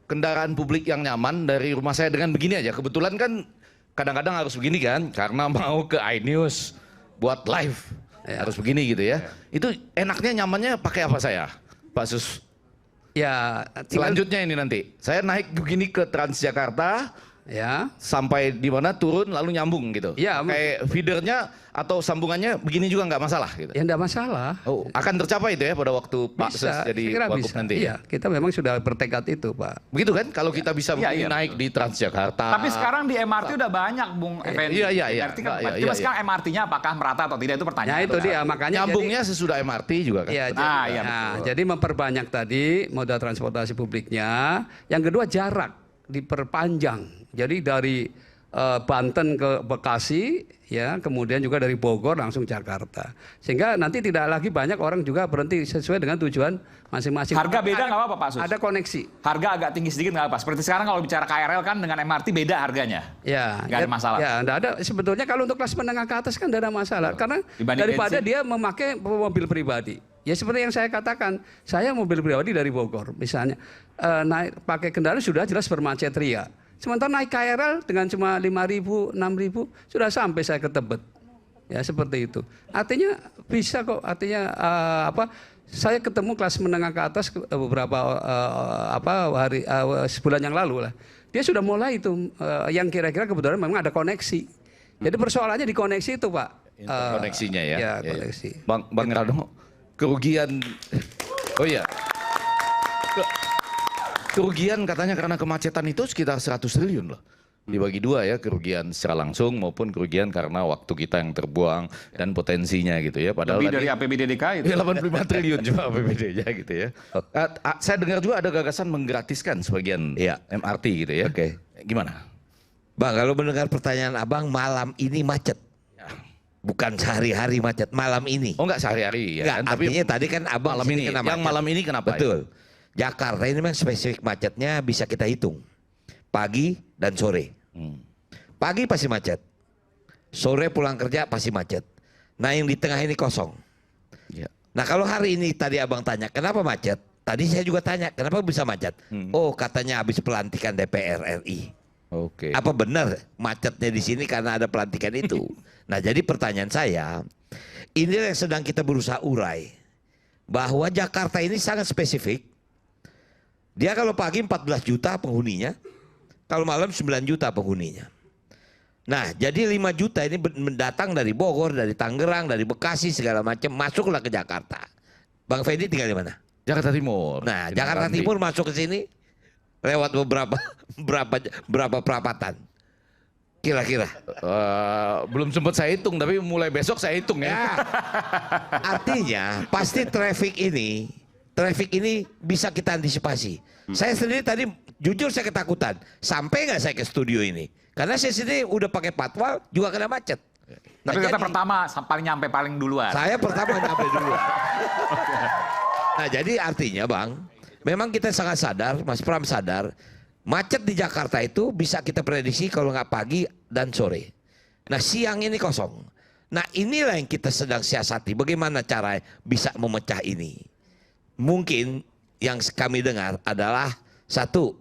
kendaraan publik yang nyaman dari rumah saya dengan begini aja. Kebetulan kan kadang-kadang harus begini kan, karena mau ke iNews buat live harus begini gitu ya. Itu enaknya nyamannya pakai apa saya, Pak Sus? Ya, selanjutnya ini nanti saya naik begini ke Transjakarta, ya, sampai di mana turun lalu nyambung gitu. Ya, kayak feedernya atau sambungannya begini juga nggak masalah gitu. Ya nggak masalah. Oh, akan tercapai itu ya pada waktu Pak Sus jadi wagub nanti. Iya, kita memang sudah bertekad itu, Pak. Begitu kan? Kalau kita bisa naik di Transjakarta. Tapi sekarang di MRT udah banyak, Bung Effendi. Iya. Cuma sekarang MRT-nya apakah merata atau tidak itu pertanyaan. Nah, itu dia makanya nyambungnya sesudah MRT juga kan. Iya, jadi memperbanyak tadi moda transportasi publiknya. Yang kedua jarak diperpanjang. Jadi dari Banten ke Bekasi, ya, kemudian juga dari Bogor langsung Jakarta. Sehingga nanti tidak lagi banyak orang juga berhenti sesuai dengan tujuan masing-masing. Harga beda nggak apa-apa, Pak Sus? Ada koneksi. Harga agak tinggi sedikit nggak apa-apa. Seperti sekarang kalau bicara KRL kan dengan MRT beda harganya. Ya, nggak ada masalah. Ya, nggak ada. Sebetulnya kalau untuk kelas menengah ke atas kan tidak ada masalah. Karena daripada dia memakai mobil pribadi. Ya seperti yang saya katakan, saya mobil pribadi dari Bogor, misalnya naik pakai kendaraan sudah jelas bermacet ria. Sementara naik KRL dengan cuma 5.000, 6.000 sudah sampai saya ke Tebet. Ya seperti itu. Artinya bisa kok. Artinya saya ketemu kelas menengah ke atas beberapa sebulan yang lalu lah. Dia sudah mulai itu yang kira-kira kebetulan memang ada koneksi. Jadi persoalannya di koneksi itu, Pak. Koneksinya ya. Ya, koneksi. Bang Rano, kerugian. Oh iya. Kerugian katanya karena kemacetan itu sekitar 100 triliun loh. Dibagi dua ya, kerugian secara langsung maupun kerugian karena waktu kita yang terbuang dan potensinya gitu ya. Padahal lebih dari APBD DKI itu. 85 triliun cuma APBD-nya gitu ya. Saya dengar juga ada gagasan menggratiskan sebagian MRT gitu ya. Oke. Gimana? Bang, kalau mendengar pertanyaan Abang, malam ini macet. Bukan sehari-hari macet, malam ini. Oh enggak sehari-hari ya. Enggak, artinya tadi kan Abang malam ini. Yang malam ini kenapa? Betul. Jakarta ini memang spesifik macetnya bisa kita hitung. Pagi dan sore. Pagi pasti macet. Sore pulang kerja pasti macet. Nah yang di tengah ini kosong. Nah kalau hari ini tadi Abang tanya kenapa macet? Tadi saya juga tanya kenapa bisa macet? Oh katanya habis pelantikan DPR RI. Oke. Apa benar macetnya di sini karena ada pelantikan itu? Nah jadi pertanyaan saya, ini yang sedang kita berusaha urai. Bahwa Jakarta ini sangat spesifik. Dia kalau pagi 14 juta penghuninya, kalau malam 9 juta penghuninya. Nah, jadi 5 juta ini mendatang dari Bogor, dari Tangerang, dari Bekasi segala macam, masuklah ke Jakarta. Bang Fendi tinggal di mana? Jakarta Timur. Nah, Jakarta Timur masuk ke sini lewat berapa perapatan? Kira-kira? Belum sempat saya hitung, tapi mulai besok saya hitung ya. Artinya pasti traffic ini bisa kita antisipasi. Saya sendiri tadi jujur saya ketakutan. Sampai nggak saya ke studio ini? Karena saya sendiri udah pakai patwal juga kena macet. Tapi kata pertama paling duluan. Saya pertama nyampe duluan. Nah jadi artinya Bang, memang kita sangat sadar, Mas Pram sadar, macet di Jakarta itu bisa kita prediksi kalau nggak pagi dan sore. Nah siang ini kosong. Nah inilah yang kita sedang siasati. Bagaimana cara bisa memecah ini? Mungkin yang kami dengar adalah satu,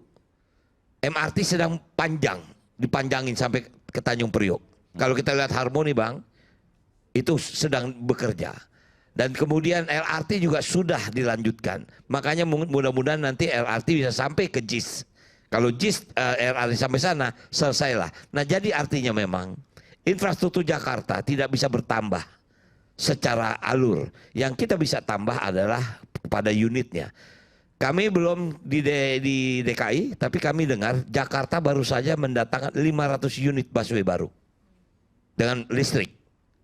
MRT sedang dipanjangin sampai ke Tanjung Priok. Kalau kita lihat Harmoni Bang, itu sedang bekerja. Dan kemudian LRT juga sudah dilanjutkan. Makanya mudah-mudahan nanti LRT bisa sampai ke JIS. Kalau JIS LRT sampai sana, selesailah. Nah jadi artinya memang infrastruktur Jakarta tidak bisa bertambah secara alur. Yang kita bisa tambah adalah pada unitnya. Kami belum di DKI, tapi kami dengar Jakarta baru saja mendatangkan 500 unit busway baru dengan listrik.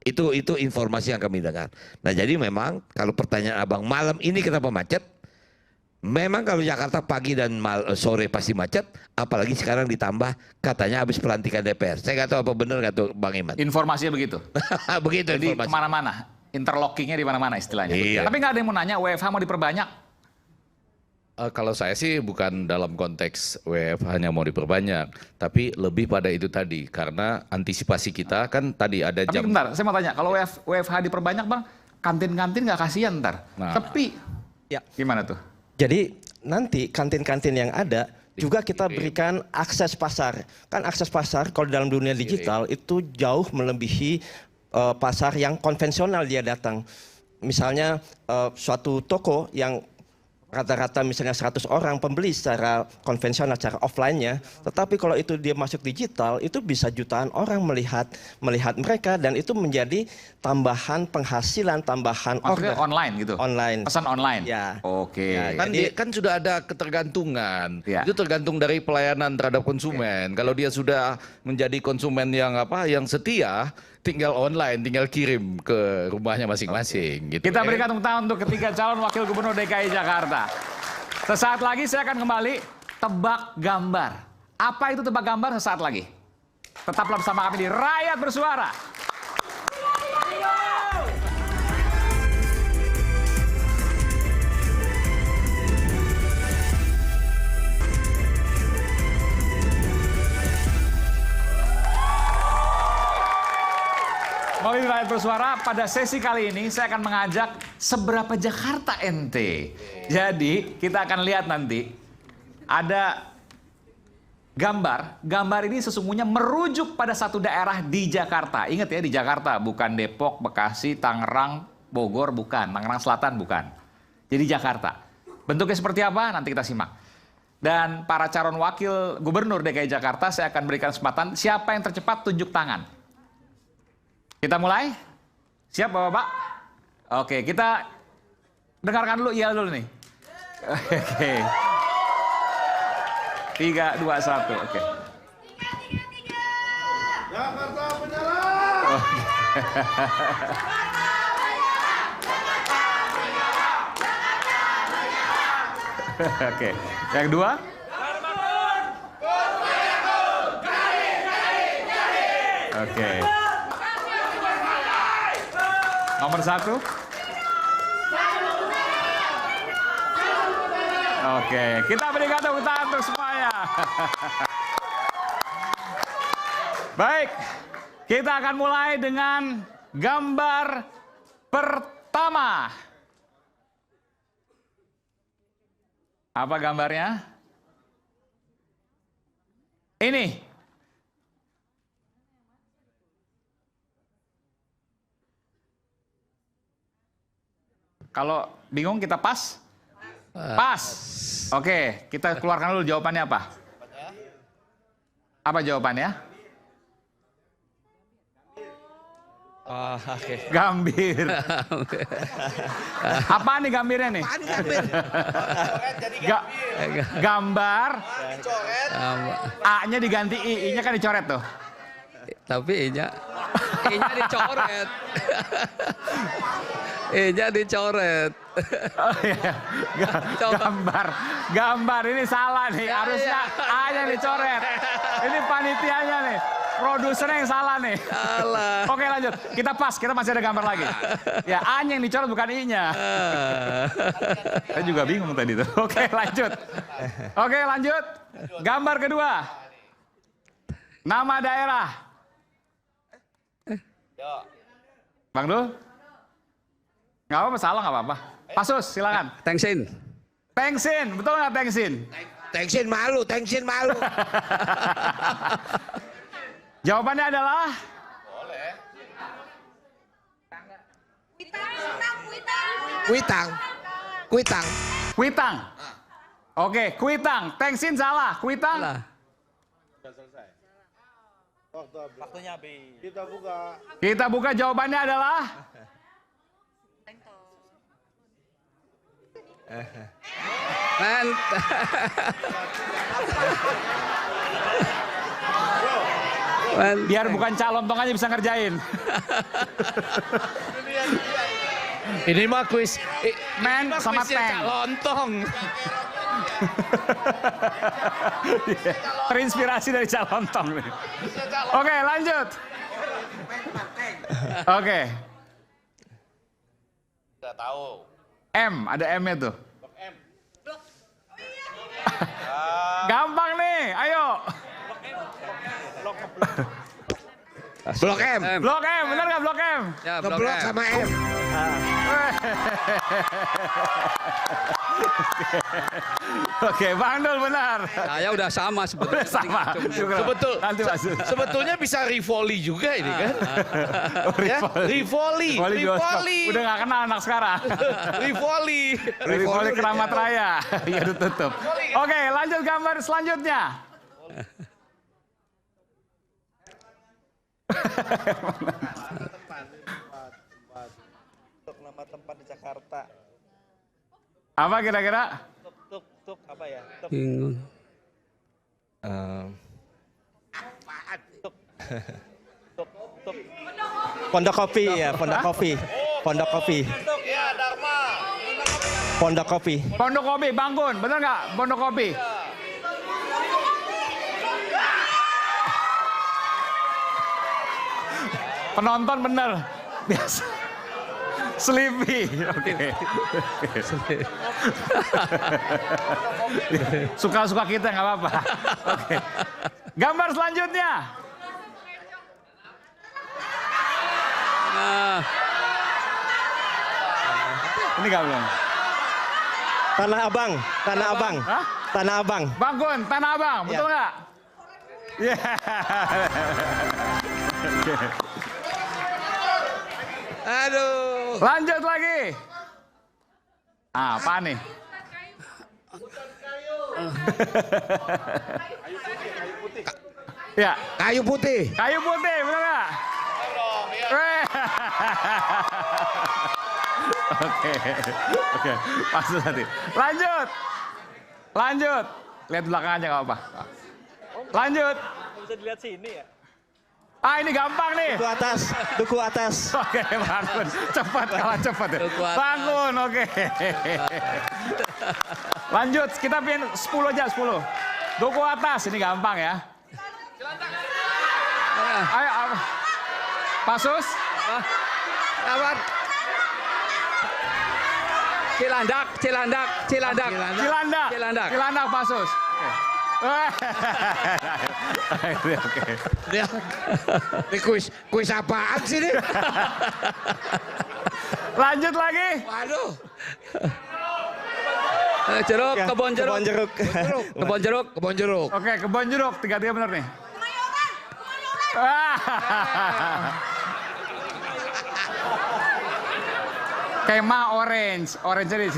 Itu informasi yang kami dengar. Nah jadi memang kalau pertanyaan Abang malam ini kenapa macet? Memang kalau Jakarta pagi dan sore pasti macet, apalagi sekarang ditambah katanya habis pelantikan DPR. Saya nggak tahu apa benar nggak tuh Bang Iman. Informasinya begitu. Begitu. Jadi informasi. kemana-mana, interlockingnya di mana-mana istilahnya. Iya. Tapi nggak ada yang mau nanya WFH mau diperbanyak. Kalau saya sih bukan dalam konteks WFH hanya mau diperbanyak, tapi lebih pada itu tadi, karena antisipasi kita kan tadi ada Tapi jam. bentar, saya mau tanya, kalau WFH diperbanyak Bang, kantin-kantin nggak kasihan ntar? Nah. Sepi. Ya. Gimana tuh? Jadi nanti kantin-kantin yang ada juga kita berikan akses pasar. Kan akses pasar kalau dalam dunia digital itu jauh melebihi pasar yang konvensional dia datang. Misalnya suatu toko yang rata-rata misalnya 100 orang pembeli secara konvensional, secara offline-nya. Tetapi kalau itu dia masuk digital, itu bisa jutaan orang melihat mereka dan itu menjadi tambahan penghasilan, tambahan Maksudnya order. online gitu? Online. Pesan online? Ya. Oke. Ya, Kan sudah ada ketergantungan. Ya. Itu tergantung dari pelayanan terhadap konsumen. Kalau dia sudah menjadi konsumen yang setia, tinggal online, tinggal kirim ke rumahnya masing-masing. Gitu. Kita berikan tepuk tangan untuk ketiga calon wakil gubernur DKI Jakarta. Sesaat lagi saya akan kembali tebak gambar. Apa itu tebak gambar sesaat lagi? Tetaplah bersama kami di Rakyat Bersuara. Kembali di Rakyat Bersuara, pada sesi kali ini saya akan mengajak seberapa Jakarta ente. Jadi kita akan lihat nanti ada gambar ini sesungguhnya merujuk pada satu daerah di Jakarta. Ingat ya, di Jakarta, bukan Depok, Bekasi, Tangerang, Bogor, bukan. Tangerang Selatan, bukan. Jadi Jakarta. Bentuknya seperti apa? Nanti kita simak. Dan para calon wakil gubernur DKI Jakarta, saya akan berikan kesempatan siapa yang tercepat tunjuk tangan. Kita mulai? Siap Bapak-Bapak? Oke, kita dengarkan dulu iya dulu nih. Oke. 3, 2, 1. Oke. Jakarta menyerah. Oke. Yang kedua? Oke. Nomor 1? Oke, kita berikan tepuk tangan untuk semuanya. Baik, kita akan mulai dengan gambar pertama. Apa gambarnya? Ini. Kalau bingung kita pas? Pas. Oke, kita keluarkan dulu jawabannya apa? Apa jawabannya? Oh, oke. Gambir. Apa nih gambirnya nih? Gambar. A-nya diganti I, I-nya kan dicoret tuh. Tapi I-nya dicoret. I-nya dicoret. Oh, iya. Gambar ini salah nih. Harusnya A-nya dicoret. Ini panitianya nih. Produsernya yang salah nih. Salah. Oke lanjut. Kita pas. Kita masih ada gambar lagi. Ya A-nya yang dicoret bukan I-nya. Saya juga bingung tadi tuh. Oke lanjut. Oke lanjut. Gambar kedua. Nama daerah. Bang Dul? Nggak apa-apa, salah nggak apa-apa. Pasus, silakan. Tengsin. Tengsin, betul nggak Tengsin? Tengsin malu. Jawabannya adalah? Kuitang. Oke, Kuitang. Tengsin salah. Kuitang? Salah. Waktunya habis. Kita buka. Kita buka, jawabannya adalah? Biar bukan calon tong aja bisa ngerjain. Ini mah kuis. Men sama Teng. Lontong. Terinspirasi dari calon tong. Oke, lanjut. Oke. Tidak tahu. M, ada M-nya tuh. Gampang nih, ayo. Blok M. Blok M, bener nggak Blok M? Ya, Ngeblok sama M. Oke, Bang Dul benar. Saya udah sama sebetulnya. Sama. Sebetulnya bisa rivoli juga ini kan. Ya, rivoli. Udah nggak kenal anak sekarang. Rivoli Keramat Raya. Iya, ditutup. Oke, lanjut gambar selanjutnya. Untuk nama tempat di Jakarta. Apa kira-kira? Tuk apa ya? Bingung. Pondok Kopi ya, Pondok Kopi. Pondok Kopi. Pondok Kopi. Pondok Kopi, Bangun, bener nggak? Pondok Kopi. Penonton bener, biasa. Sleepy, oke. Suka-suka kita nggak apa-apa. Oke. Gambar selanjutnya. Ini nggak belum? Tanah Abang, Tanah Abang. Hah? Tanah Abang. Bangun, Tanah Abang, betul nggak? Iya. Aduh. Lanjut lagi. Apa nih? Ya. Kayu putih. Kayu putih, benar nggak? Oke. Pasal tadi. Lanjut. Lihat belakang aja nggak apa-apa. Lanjut. Bisa dilihat sini ya. Ini gampang nih. Duku atas. Oke, Bangun. Cepat, kalah cepat. Bangun, oke. Lanjut, kita pin 10 aja, 10. Duku atas, ini gampang ya. Ayo, Pasus. Apa? Cilandak, Pasus. Ini kuis apaan sih ini? Lanjut lagi. Waduh. Jeruk, kebon jeruk. Kebon jeruk. Oke, kebon jeruk. Tiga-tiga bener nih. Kema orange ini.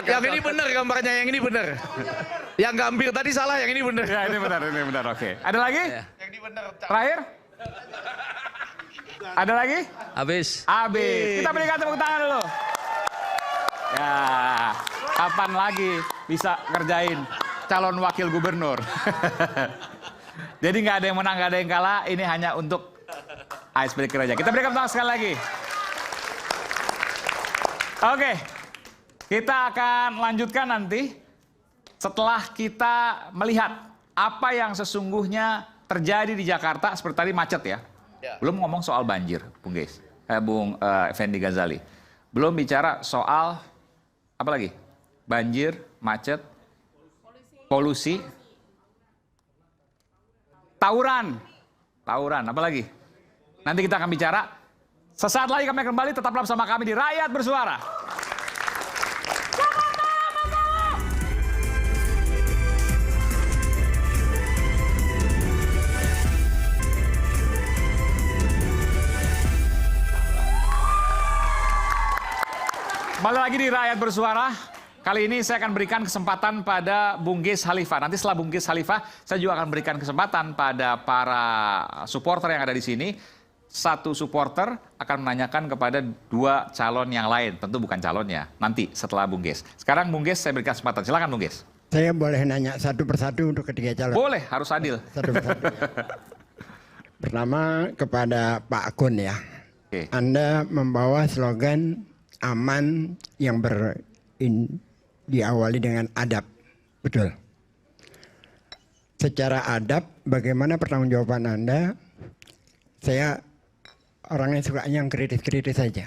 Yang ini benar gambarnya, yang ini benar. Yang gambir tadi salah, yang ini benar. Ya, ini benar. Oke. Ada lagi? Yang ini benar. Terakhir? Ada lagi? Habis. Kita berikan tepuk tangan dulu. Ya, kapan lagi bisa ngerjain calon wakil gubernur? Jadi nggak ada yang menang, nggak ada yang kalah. Ini hanya untuk icebreaker aja. Kita berikan tangan sekali lagi. Oke, kita akan lanjutkan nanti setelah kita melihat apa yang sesungguhnya terjadi di Jakarta. Seperti tadi macet ya. Belum ngomong soal banjir, Bung Effendi Ghazali. Belum bicara soal apa lagi? Banjir, macet, polusi, tawuran, apa lagi? Nanti kita akan bicara. Sesaat lagi kami kembali, tetaplah bersama kami di Rakyat Bersuara. Kembali lagi di Rakyat Bersuara. Kali ini saya akan berikan kesempatan pada Bung Geis Halifah. Nanti setelah Bung Geis Halifah, saya juga akan berikan kesempatan pada para supporter yang ada di sini. Satu supporter akan menanyakan kepada dua calon yang lain. Tentu bukan calonnya, nanti setelah Bung Geis. Sekarang Bung Geis saya berikan kesempatan. Silakan Bung Geis. Saya boleh nanya satu persatu untuk ketiga calon? Boleh, harus adil. Satu persatu. Pertama kepada Pak Akun ya. Oke. Anda membawa slogan aman yang diawali dengan adab. Betul. Secara adab, bagaimana pertanggungjawaban Anda? Saya orangnya suka yang kritis-kritis saja.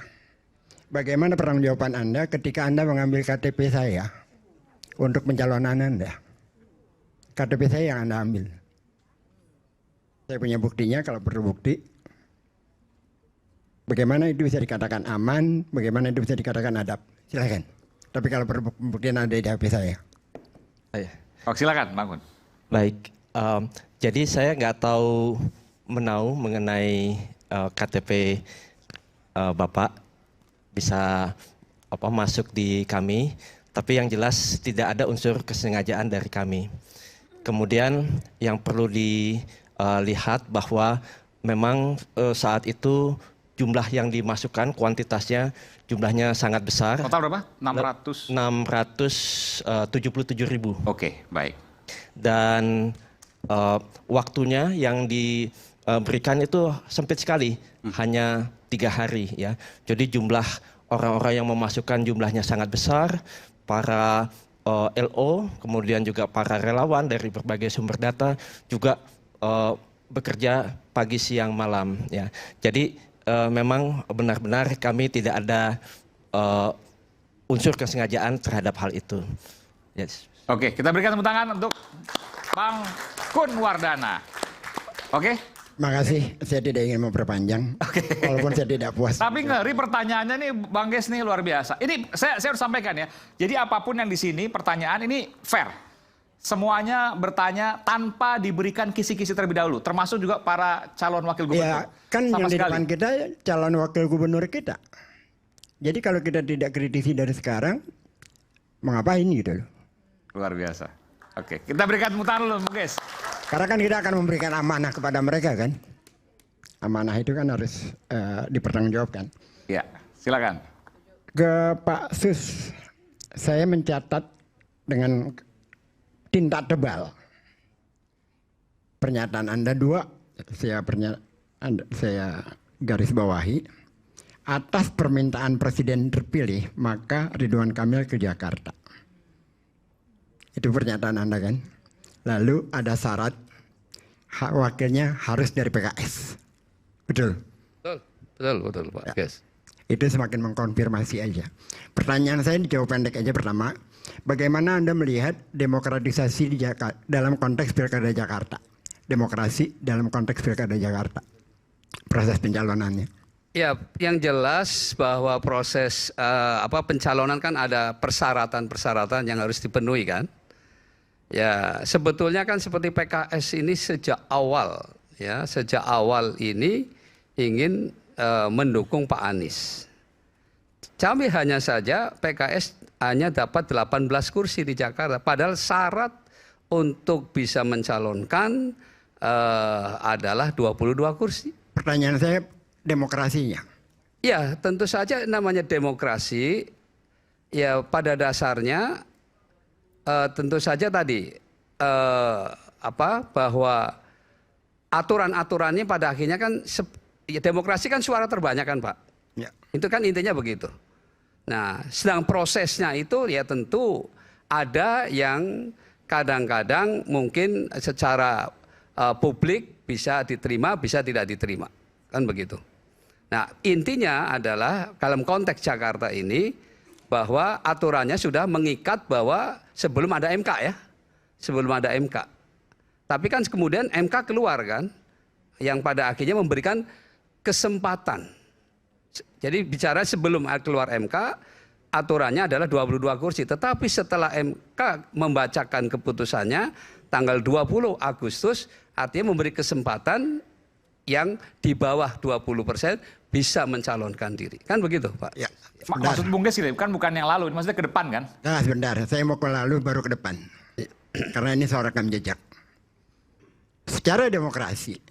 bagaimana pertanggungjawaban Anda ketika Anda mengambil KTP saya untuk pencalonan Anda? KTP saya yang Anda ambil. Saya punya buktinya kalau perlu bukti. Bagaimana itu bisa dikatakan aman, bagaimana itu bisa dikatakan adab? Silakan. Tapi kalau perlu bukti ada di HP saya. Oh, silakan, Bang Kun. Baik, jadi saya nggak tahu mengenai KTP Bapak bisa masuk di kami, tapi yang jelas tidak ada unsur kesengajaan dari kami. Kemudian yang perlu dilihat bahwa memang saat itu jumlah yang dimasukkan kuantitasnya jumlahnya sangat besar. Total berapa? 677.000. Oke, baik. Dan waktunya yang diberikan itu sempit sekali, hanya 3 hari ya. Jadi jumlah orang-orang yang memasukkan jumlahnya sangat besar, para LO, kemudian juga para relawan dari berbagai sumber data juga bekerja pagi, siang, malam ya. Jadi memang benar-benar kami tidak ada unsur kesengajaan terhadap hal itu. Yes. Oke, kita berikan tepuk tangan untuk Bang Kun Wardana. Oke? Makasih, saya tidak ingin memperpanjang, walaupun saya tidak puas. Tapi ngeri pertanyaannya nih Bang Ges nih luar biasa. Ini saya harus sampaikan ya. Jadi apapun yang di sini pertanyaan ini fair. Semuanya bertanya tanpa diberikan kisi-kisi terlebih dahulu, termasuk juga para calon wakil gubernur. Ya, kan yang di depan kita calon wakil gubernur kita. Jadi kalau kita tidak kritisi dari sekarang, mengapain gitu loh. Luar biasa. Oke, kita berikan tepuk tangan dulu, Bang Ges. Karena kan kita akan memberikan amanah kepada mereka kan. Amanah itu kan harus dipertanggungjawabkan. Ya, silakan. Ke Pak Sus, saya mencatat dengan tinta tebal pernyataan Anda 2, saya garis bawahi. Atas permintaan Presiden terpilih, maka Ridwan Kamil ke Jakarta. Itu pernyataan Anda kan? Lalu ada syarat wakilnya harus dari PKS. Betul? Betul Pak Ges. Itu semakin mengkonfirmasi aja. Pertanyaan saya dijawab pendek aja pertama. Bagaimana Anda melihat demokratisasi di dalam konteks Pilkada Jakarta? Demokrasi dalam konteks Pilkada Jakarta. Proses pencalonannya. Ya, yang jelas bahwa proses pencalonan kan ada persyaratan-persyaratan yang harus dipenuhi kan. Ya, sebetulnya kan seperti PKS ini sejak awal ini ingin mendukung Pak Anies. Kami hanya saja PKS hanya dapat 18 kursi di Jakarta. Padahal syarat untuk bisa mencalonkan adalah 22 kursi. Pertanyaan saya demokrasinya. Ya, tentu saja namanya demokrasi. Ya, pada dasarnya tentu saja tadi bahwa aturan-aturannya pada akhirnya kan demokrasi kan suara terbanyak kan Pak. Ya. Itu kan intinya begitu. Nah, sedang prosesnya itu ya tentu ada yang kadang-kadang mungkin secara publik bisa diterima, bisa tidak diterima. Kan begitu. Nah, intinya adalah dalam konteks Jakarta ini bahwa aturannya sudah mengikat bahwa sebelum ada MK ya. Sebelum ada MK. Tapi kan kemudian MK keluar kan. Yang pada akhirnya memberikan kesempatan. Jadi bicara sebelum keluar MK, aturannya adalah 22 kursi. Tetapi setelah MK membacakan keputusannya tanggal 20 Agustus, artinya memberi kesempatan yang di bawah 20% bisa mencalonkan diri. Kan begitu Pak? Ya. Maksud Bung Ges gitu, kan bukan yang lalu, maksudnya ke depan kan? Nah, sebentar, saya mau ke lalu baru ke depan. Karena ini soal rekam jejak. Secara demokrasi,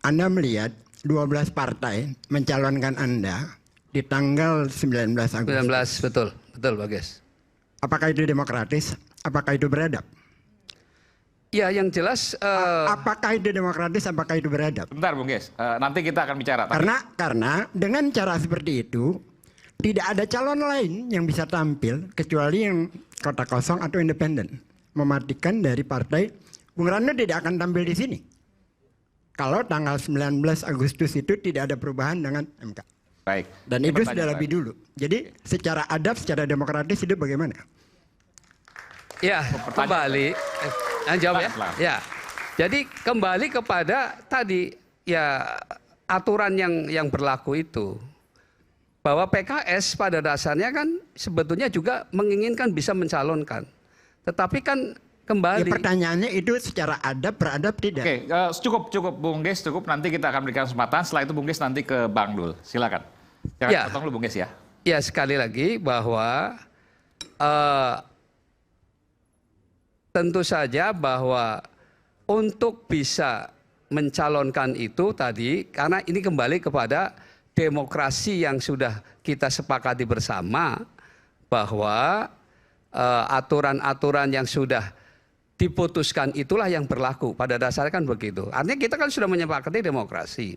Anda melihat 12 partai mencalonkan Anda di tanggal 19 Agustus. 19, betul Pak Ges. Apakah itu demokratis? Apakah itu beradab? Ya, yang jelas apakah itu demokratis, apakah itu beradab? Bentar Bung Ges, nanti kita akan bicara. Karena dengan cara seperti itu tidak ada calon lain yang bisa tampil kecuali yang kotak kosong atau independen. Mematikan dari partai. Bung Rano tidak akan tampil di sini. Kalau tanggal 19 Agustus itu tidak ada perubahan dengan MK. Baik. Dan itu sudah lebih dulu. Jadi secara adab, secara demokratis itu bagaimana? Ya, kembali. Jawab ya. Ya. Jadi kembali kepada tadi ya aturan yang berlaku itu. Bahwa PKS pada dasarnya kan sebetulnya juga menginginkan bisa mencalonkan. Tetapi kan kembali. Ya, pertanyaannya itu secara adab, beradab tidak? Oke, cukup Bung Ges, cukup. Nanti kita akan berikan kesempatan. Setelah itu Bung Ges nanti ke Bang Dul. Silakan. Jangan potong dulu Bung Ges ya. Ya, sekali lagi bahwa tentu saja bahwa untuk bisa mencalonkan itu tadi, karena ini kembali kepada demokrasi yang sudah kita sepakati bersama, bahwa aturan-aturan yang sudah diputuskan itulah yang berlaku. Pada dasarnya kan begitu. Artinya kita kan sudah menyepakati demokrasi.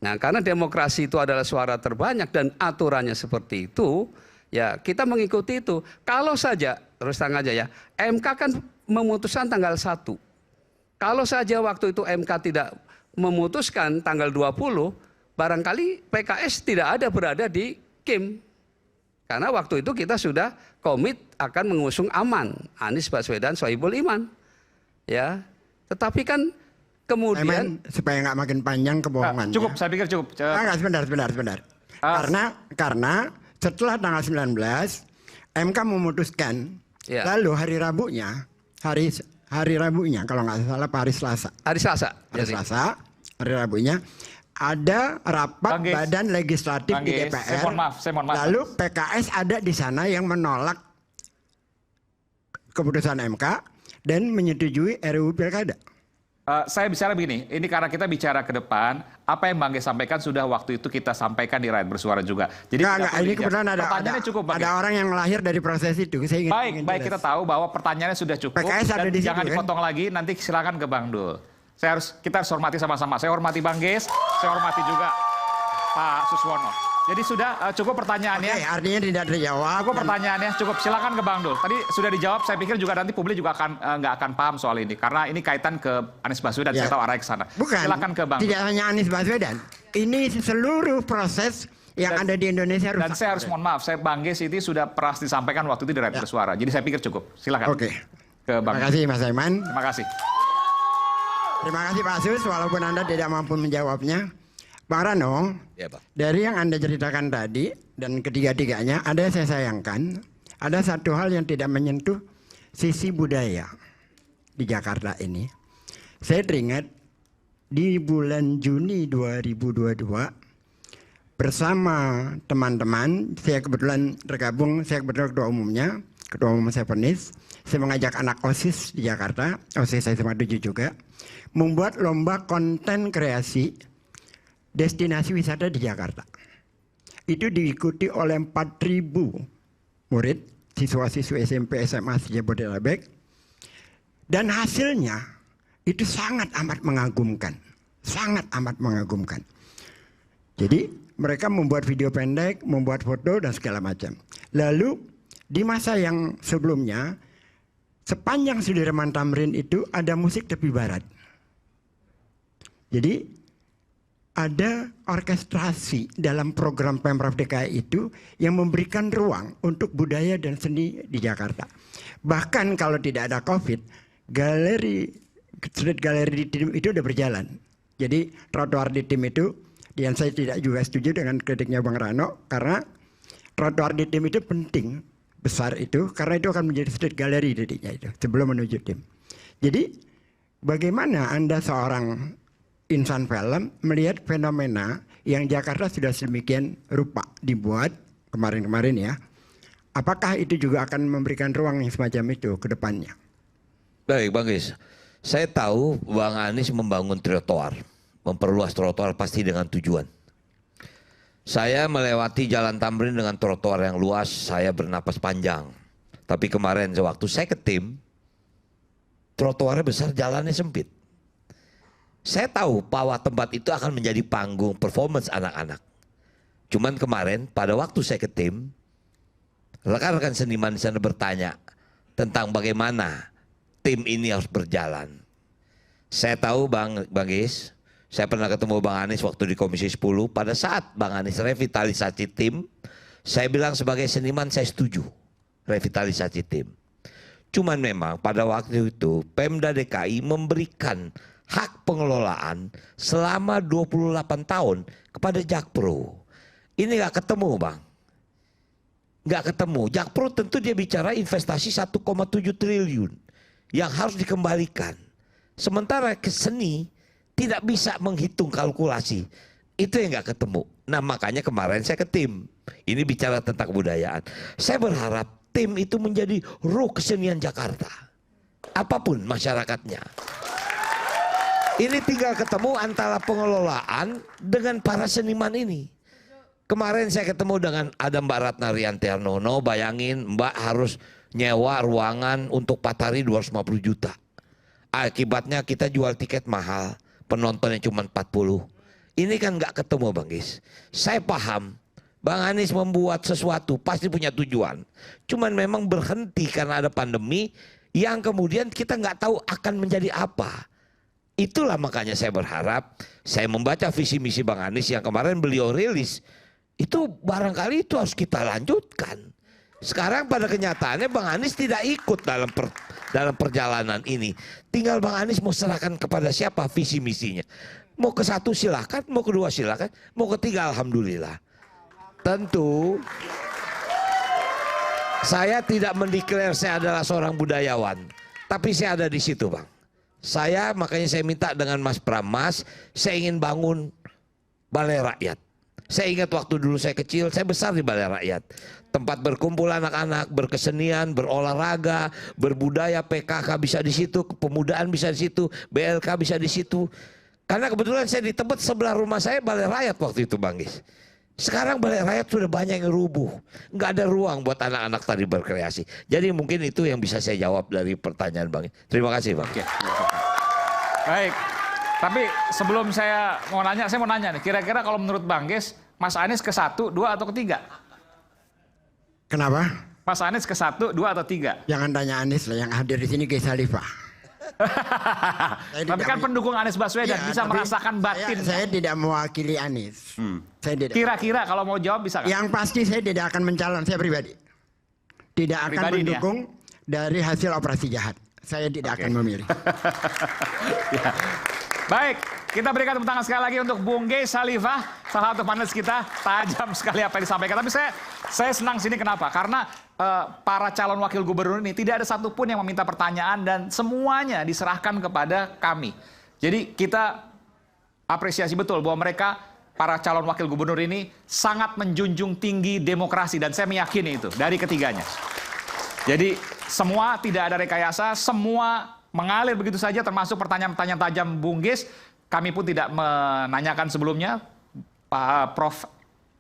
Nah, karena demokrasi itu adalah suara terbanyak dan aturannya seperti itu, ya kita mengikuti itu. Kalau saja, terus terang aja ya, MK kan memutuskan tanggal 1. Kalau saja waktu itu MK tidak memutuskan tanggal 20, barangkali PKS tidak ada berada di KIM. Karena waktu itu kita sudah komit akan mengusung aman, Anies Baswedan, Sohibul Iman. Ya, tetapi kan kemudian supaya nggak makin panjang kebohongannya. Cukup, saya pikir cukup. Sebentar. Karena setelah tanggal 19 MK memutuskan, lalu hari Rabunya, hari Rabunya kalau nggak salah hari Selasa. Hari Rabunya ada rapat badan legislatif di DPR. Saya mohon maaf. Lalu PKS ada di sana yang menolak keputusan MK dan menyetujui RUU Pilkada. Saya bicara begini, ini karena kita bicara ke depan, apa yang Bang Ges sampaikan sudah waktu itu kita sampaikan di Rakyat Bersuara juga. Jadi ini kebetulan ada orang yang lahir dari proses itu. Saya baik kita tahu bahwa pertanyaannya sudah cukup. PKS ada di jangan situ, dipotong lagi, nanti silakan ke Bang Dul. Kita harus hormati sama-sama. Saya hormati Bang Ges, saya hormati juga Pak Suswono. Jadi sudah cukup pertanyaannya. Oke, artinya tidak terjawab. Cukup pertanyaannya, cukup. Silakan ke Bang Dul. Tadi sudah dijawab. Saya pikir juga nanti publik juga nggak akan paham soal ini karena ini kaitan ke Anies Baswedan. Saya tahu arahnya ke sana. Bukan. Silakan ke Bang Dul. Tidak hanya Anies Baswedan. Ini seluruh proses yang ada di Indonesia rusak. Dan saya harus mohon maaf, Bang Ges ini sudah pernah disampaikan waktu itu di Rakyat Bersuara. Jadi saya pikir cukup. Silakan. Oke. Ke Bang. Terima kasih Mas Aiman. Terima kasih. Terima kasih Pak Sus, walaupun Anda tidak mampu menjawabnya. Bang Rano, ya, Pak. Dari yang Anda ceritakan tadi, dan ketiga-tiganya, ada yang saya sayangkan, ada satu hal yang tidak menyentuh sisi budaya di Jakarta ini. Saya teringat di bulan Juni 2022, bersama teman-teman, saya kebetulan ketua umumnya, ketua umum Sepenis, saya mengajak anak OSIS di Jakarta, OSIS saya sama 7 juga, membuat lomba konten kreasi destinasi wisata di Jakarta. Itu diikuti oleh 4.000 murid, siswa-siswa SMP, SMA, Jabodetabek. Dan hasilnya itu sangat amat mengagumkan. Sangat amat mengagumkan. Jadi mereka membuat video pendek, membuat foto dan segala macam. Lalu di masa yang sebelumnya, sepanjang Sudirman Tamrin itu ada musik tepi barat. Jadi ada orkestrasi dalam program Pemprov DKI itu yang memberikan ruang untuk budaya dan seni di Jakarta. Bahkan kalau tidak ada COVID, street galeri di Tim itu udah berjalan. Jadi trotoar di Tim itu, dan saya tidak juga setuju dengan kritiknya Bang Rano, karena trotoar di Tim itu penting, besar itu, karena itu akan menjadi street galeri titiknya itu, sebelum menuju Tim. Jadi bagaimana Anda seorang insan film melihat fenomena yang Jakarta sudah sedemikian rupa dibuat kemarin-kemarin ya. Apakah itu juga akan memberikan ruang yang semacam itu ke depannya? Baik Bang Ges, saya tahu Bang Anies membangun trotoar, memperluas trotoar pasti dengan tujuan. Saya melewati Jalan Tamrin dengan trotoar yang luas, saya bernapas panjang. Tapi kemarin sewaktu saya ke Tim, trotoarnya besar, jalannya sempit. Saya tahu bahwa tempat itu akan menjadi panggung performance anak-anak. Cuman kemarin pada waktu saya ke Tim, rekan-rekan seniman di sana bertanya tentang bagaimana tim ini harus berjalan. Saya tahu Bang Ges, Saya pernah ketemu Bang Anies waktu di Komisi 10. Pada saat Bang Anies revitalisasi tim, saya bilang sebagai seniman saya setuju revitalisasi tim. Cuman memang pada waktu itu Pemda DKI memberikan hak pengelolaan selama 28 tahun kepada Jakpro. Ini nggak ketemu Bang. Nggak ketemu. Jakpro tentu dia bicara investasi 1,7 triliun yang harus dikembalikan. Sementara ke seni tidak bisa menghitung kalkulasi. Itu yang nggak ketemu. Nah makanya kemarin saya ke tim. Ini bicara tentang kebudayaan. Saya berharap tim itu menjadi ruh kesenian Jakarta. Apapun masyarakatnya. Ini tinggal ketemu antara pengelolaan dengan para seniman ini. Kemarin saya ketemu dengan ada Mbak Ratna Riantiarnono. Bayangin Mbak harus nyewa ruangan untuk 4 hari 250 juta. Akibatnya kita jual tiket mahal. Penontonnya cuma 40. Ini kan nggak ketemu Bang Gis. Saya paham Bang Anies membuat sesuatu pasti punya tujuan. Cuman memang berhenti karena ada pandemi yang kemudian kita nggak tahu akan menjadi apa. Itulah makanya saya berharap saya membaca visi misi Bang Anies yang kemarin beliau rilis. Itu barangkali itu harus kita lanjutkan. Sekarang pada kenyataannya Bang Anies tidak ikut dalam perjalanan ini. Tinggal Bang Anies mau serahkan kepada siapa visi misinya. Mau ke 1 silakan, mau ke 2 silakan, mau ke 3 alhamdulillah. Tentu saya tidak mendeklar saya adalah seorang budayawan. Tapi saya ada di situ Bang. Makanya saya minta dengan Mas Pramas, saya ingin bangun balai rakyat. Saya ingat waktu dulu saya kecil, saya besar di balai rakyat. Tempat berkumpul anak-anak, berkesenian, berolahraga, berbudaya, PKK bisa di situ, kepemudaan bisa di situ, BLK bisa di situ. Karena kebetulan saya di Tebet sebelah rumah saya balai rakyat waktu itu Bang Gis. Sekarang balai rakyat sudah banyak yang rubuh. Nggak ada ruang buat anak-anak tadi berkreasi. Jadi mungkin itu yang bisa saya jawab dari pertanyaan Bang. Terima kasih Bang. Baik, tapi sebelum saya mau nanya nih, kira-kira kalau menurut Bang Gis, Mas Anies ke 1, 2 atau ke 3? Kenapa? Mas Anies ke 1, 2 atau 3? Jangan tanya Anies lah, yang hadir di sini Gheza Khalifah. Tapi kan pendukung Anies Baswedan bisa merasakan batin. Saya tidak mewakili Anies. Kira-kira kalau mau jawab bisa kan? Yang pasti saya tidak akan mencalon, saya pribadi. Tidak akan mendukung dari hasil operasi jahat. Saya tidak akan memilih. Ya. Baik, kita berikan tepuk tangan sekali lagi untuk Bung Gheza Khalifah, salah satu panelis kita. Tajam sekali apa yang disampaikan. Tapi saya senang sini kenapa? Karena para calon wakil gubernur ini tidak ada satupun yang meminta pertanyaan dan semuanya diserahkan kepada kami. Jadi kita apresiasi betul bahwa mereka, para calon wakil gubernur ini sangat menjunjung tinggi demokrasi dan saya meyakini itu dari ketiganya. Jadi semua tidak ada rekayasa, semua mengalir begitu saja termasuk pertanyaan-pertanyaan tajam Bung Gis. Kami pun tidak menanyakan sebelumnya, Pak Prof.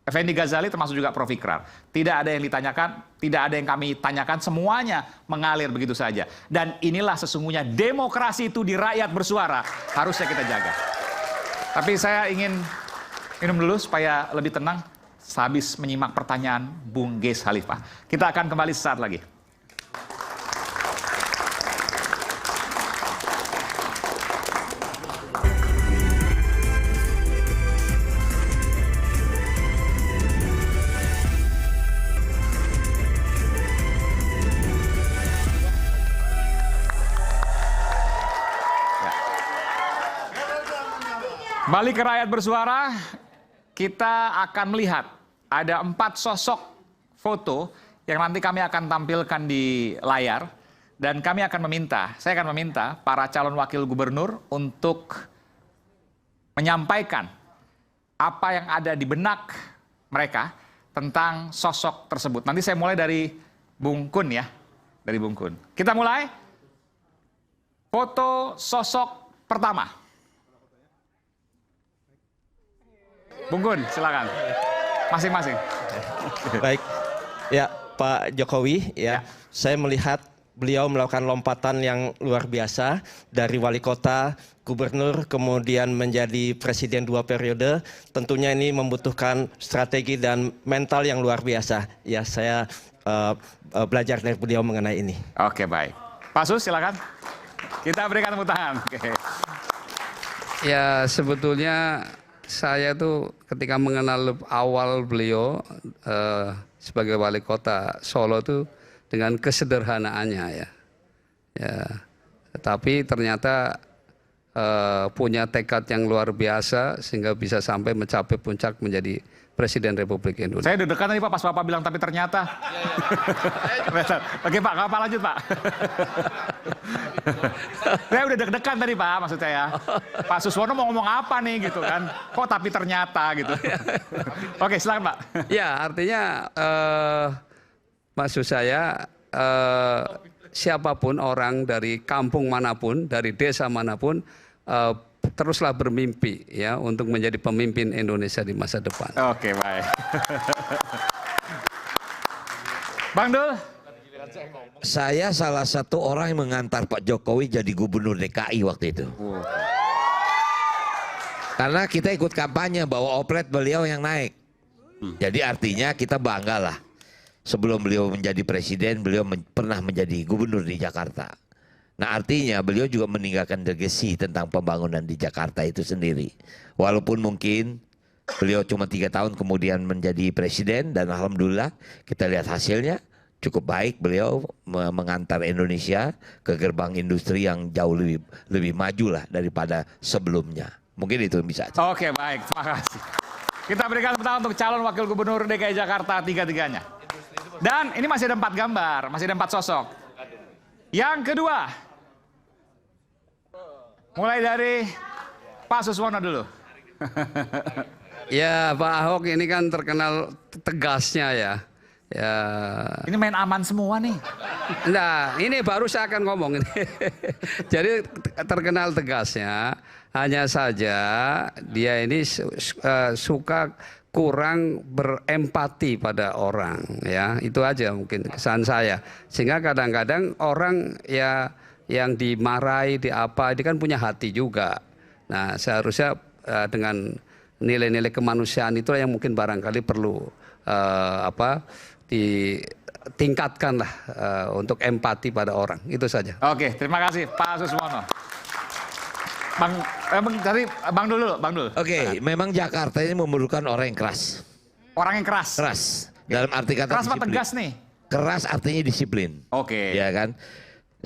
Effendi Ghazali termasuk juga Prof. Ikrar. Tidak ada yang ditanyakan, tidak ada yang kami tanyakan, semuanya mengalir begitu saja. Dan inilah sesungguhnya demokrasi itu di rakyat bersuara, harusnya kita jaga. Tapi saya ingin minum dulu supaya lebih tenang sehabis menyimak pertanyaan Bung Gheza Khalifah. Kita akan kembali sesaat lagi. Balik ke rakyat bersuara, kita akan melihat ada 4 sosok foto yang nanti kami akan tampilkan di layar. Dan kami akan saya akan meminta para calon wakil gubernur untuk menyampaikan apa yang ada di benak mereka tentang sosok tersebut. Nanti saya mulai dari Bung Kun ya, dari Bung Kun. Kita mulai, foto sosok pertama. Bung Gun, silakan. Masing-masing. Baik, ya Pak Jokowi, ya saya melihat beliau melakukan lompatan yang luar biasa dari wali kota, gubernur, kemudian menjadi presiden 2 periode. Tentunya ini membutuhkan strategi dan mental yang luar biasa. Ya saya belajar dari beliau mengenai ini. Oke baik, Pak Sus silakan. Kita berikan tepuk tangan. Oke. Ya sebetulnya saya tuh ketika mengenal awal beliau sebagai wali kota Solo tuh dengan kesederhanaannya ya. Tetapi ternyata punya tekad yang luar biasa sehingga bisa sampai mencapai puncak menjadi Presiden Republik Indonesia. Saya deg-degan tadi Pak pas Bapak bilang tapi ternyata. Oke Pak, apa lanjut Pak? Saya udah deg-degan tadi Pak, maksud saya. Pak Suswono mau ngomong apa nih gitu kan? Kok tapi ternyata gitu. Oke, silakan Pak. Ya, artinya maksud saya siapapun orang dari kampung manapun, dari desa manapun, teruslah bermimpi ya untuk menjadi pemimpin Indonesia di masa depan. Oke, baik. Bang Dul. Saya salah satu orang yang mengantar Pak Jokowi jadi gubernur DKI waktu itu. Karena kita ikut kampanye bahwa oplet beliau yang naik. Jadi artinya kita bangga lah. Sebelum beliau menjadi presiden, beliau pernah menjadi gubernur di Jakarta. Nah artinya beliau juga meninggalkan legasi tentang pembangunan di Jakarta itu sendiri. Walaupun mungkin beliau cuma 3 tahun kemudian menjadi presiden dan alhamdulillah kita lihat hasilnya cukup baik. Beliau mengantar Indonesia ke gerbang industri yang jauh lebih maju lah daripada sebelumnya. Mungkin itu bisa. Oke baik, terima kasih. Kita berikan tepuk tangan untuk calon wakil gubernur DKI Jakarta tiga-tiganya. Dan ini masih ada 4 gambar, masih ada 4 sosok. Yang kedua, mulai dari Pak Suswono dulu. Ya Pak Ahok ini kan terkenal tegasnya ya. Ini main aman semua nih. Nah ini baru saya akan ngomong ini. Jadi terkenal tegasnya, hanya saja dia ini suka kurang berempati pada orang ya, itu aja mungkin kesan saya. Sehingga kadang-kadang orang ya yang dimarahi di apa ini kan punya hati juga. Nah seharusnya dengan nilai-nilai kemanusiaan itu yang mungkin barangkali perlu ditingkatkan lah untuk empati pada orang, itu saja. Oke, terima kasih Pak Suswono. Bang Dul. Oke, memang Jakarta ini memerlukan orang yang keras. Orang yang keras. Keras. Dalam arti kata keras apa disiplin. tegas nih? Keras artinya disiplin. Oke. Ya kan.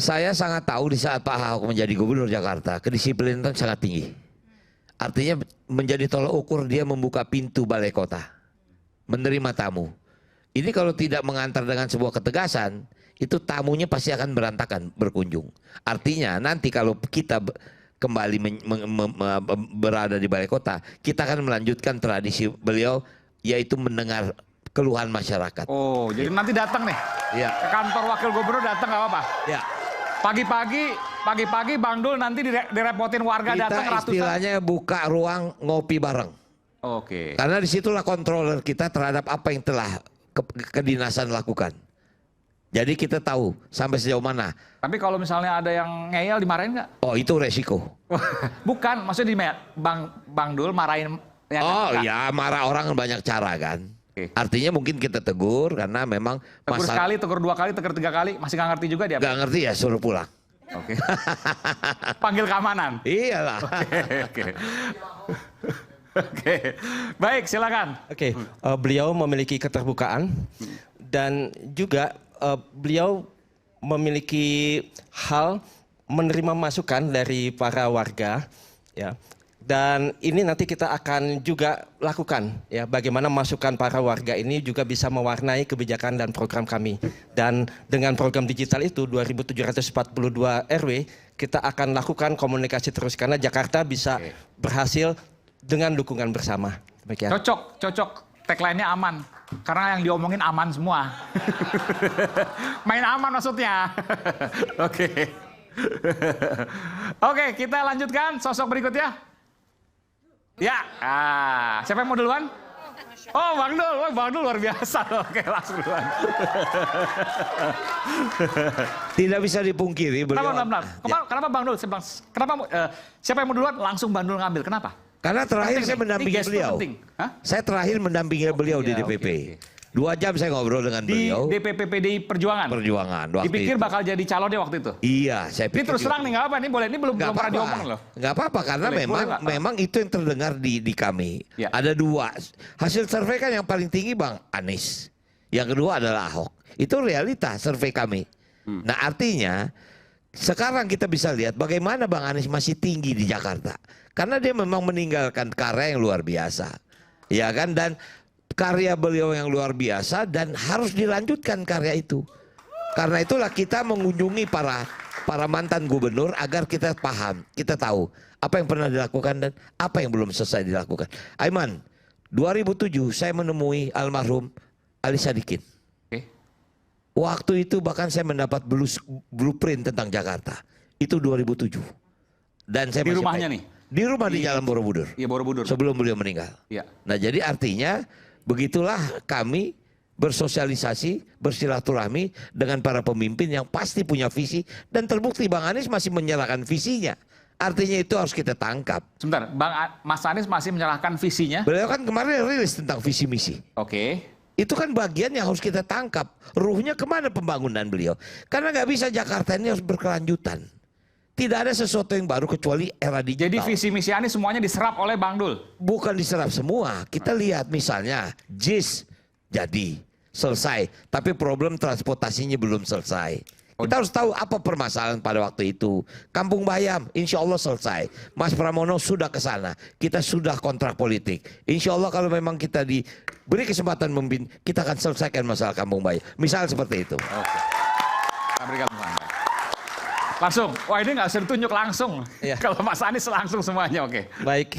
Saya sangat tahu di saat Pak Ahok menjadi gubernur Jakarta, kedisiplinan itu sangat tinggi. Artinya menjadi tolak ukur dia membuka pintu balai kota, menerima tamu. Ini kalau tidak mengantar dengan sebuah ketegasan, itu tamunya pasti akan berantakan berkunjung. Artinya nanti kalau kita kembali berada di balai kota, kita akan melanjutkan tradisi beliau, yaitu mendengar keluhan masyarakat. Oh, jadi nanti datang nih ya. Ke kantor wakil gubernur datang nggak apa-apa? Ya. Pagi-pagi Bang Dul nanti direpotin warga datang ratusan. Kita istilahnya buka ruang ngopi bareng. Oke. Karena disitulah kontroler kita terhadap apa yang telah kedinasan lakukan. Jadi kita tahu sampai sejauh mana. Tapi kalau misalnya ada yang ngeyel dimarahin nggak? Oh itu resiko. Bukan, maksudnya Bang Dul marahin. Ya marah orang banyak cara kan. Okay. Artinya mungkin kita tegur karena memang tegur sekali, tegur 2 kali, tegur 3 kali masih nggak ngerti juga dia. Nggak ngerti ya suruh pulang. Oke. Panggil keamanan. Iyalah. Oke. Baik, silakan. Oke, beliau memiliki keterbukaan dan juga beliau memiliki hal menerima masukan dari para warga, ya. Dan ini nanti kita akan juga lakukan, ya, bagaimana masukan para warga ini juga bisa mewarnai kebijakan dan program kami. Dan dengan program digital itu 2742 RW kita akan lakukan komunikasi terus karena Jakarta bisa berhasil dengan dukungan bersama. Demikian. Cocok. Tagline-nya aman. Karena yang diomongin aman semua. Main aman maksudnya. Oke. Oke, kita lanjutkan sosok berikutnya. Ya, siapa yang mau duluan? Oh, Bang Dul luar biasa. Oke, langsung duluan. Tidak bisa dipungkiri beliau. Kenapa Bang Dul? Siapa yang mau duluan? Langsung Bang Dul ngambil. Kenapa? Karena terakhir saya mendampingi beliau. Saya terakhir mendampingi beliau di DPP. 2 jam saya ngobrol dengan di beliau. DPP PDI Perjuangan. Waktu Dipikir itu. bakal jadi calonnya waktu itu. Iya, saya Ini pikir. terus terang nih nggak apa, ini boleh, ini belum pernah diomong loh. Nggak apa-apa karena memang itu yang terdengar di kami. Ya. Ada 2 hasil survei kan, yang paling tinggi Bang Anies, yang kedua adalah Ahok. Itu realita survei kami. Nah artinya sekarang kita bisa lihat bagaimana Bang Anies masih tinggi di Jakarta karena dia memang meninggalkan karya yang luar biasa, ya kan, dan karya beliau yang luar biasa dan harus dilanjutkan karya itu. Karena itulah kita mengunjungi para mantan gubernur agar kita paham, kita tahu apa yang pernah dilakukan dan apa yang belum selesai dilakukan. Aiman, 2007 saya menemui almarhum Ali Sadikin. Waktu itu bahkan saya mendapat blueprint tentang Jakarta. Itu 2007. Dan saya di masih rumahnya nih? Di rumah di Jalan Borobudur. Iya, Borobudur. Sebelum beliau meninggal. Iya. Nah jadi artinya begitulah kami bersosialisasi, bersilaturahmi dengan para pemimpin yang pasti punya visi. Dan terbukti Bang Anies masih menyerahkan visinya. Artinya itu harus kita tangkap. Sebentar, Mas Anies masih menyerahkan visinya? Beliau kan kemarin rilis tentang visi misi. Oke. Itu kan bagian yang harus kita tangkap. Ruhnya kemana pembangunan beliau? Karena nggak bisa Jakarta ini harus berkelanjutan. Tidak ada sesuatu yang baru kecuali era digital. Jadi visi misi Anies semuanya diserap oleh Bang Dul? Bukan diserap semua. Kita lihat misalnya JIS jadi selesai. Tapi problem transportasinya belum selesai. Kita harus tahu apa permasalahan pada waktu itu. Kampung Bayam, insya Allah selesai. Mas Pramono sudah ke sana. Kita sudah kontrak politik. Insya Allah kalau memang kita diberi kesempatan memimpin, kita akan selesaikan masalah Kampung Bayam. Misal seperti itu. Oke. Kita berikan langsung. Wah ini nggak usah ditunjuk langsung. Iya. Kalau Mas Anies langsung semuanya, oke. Baik.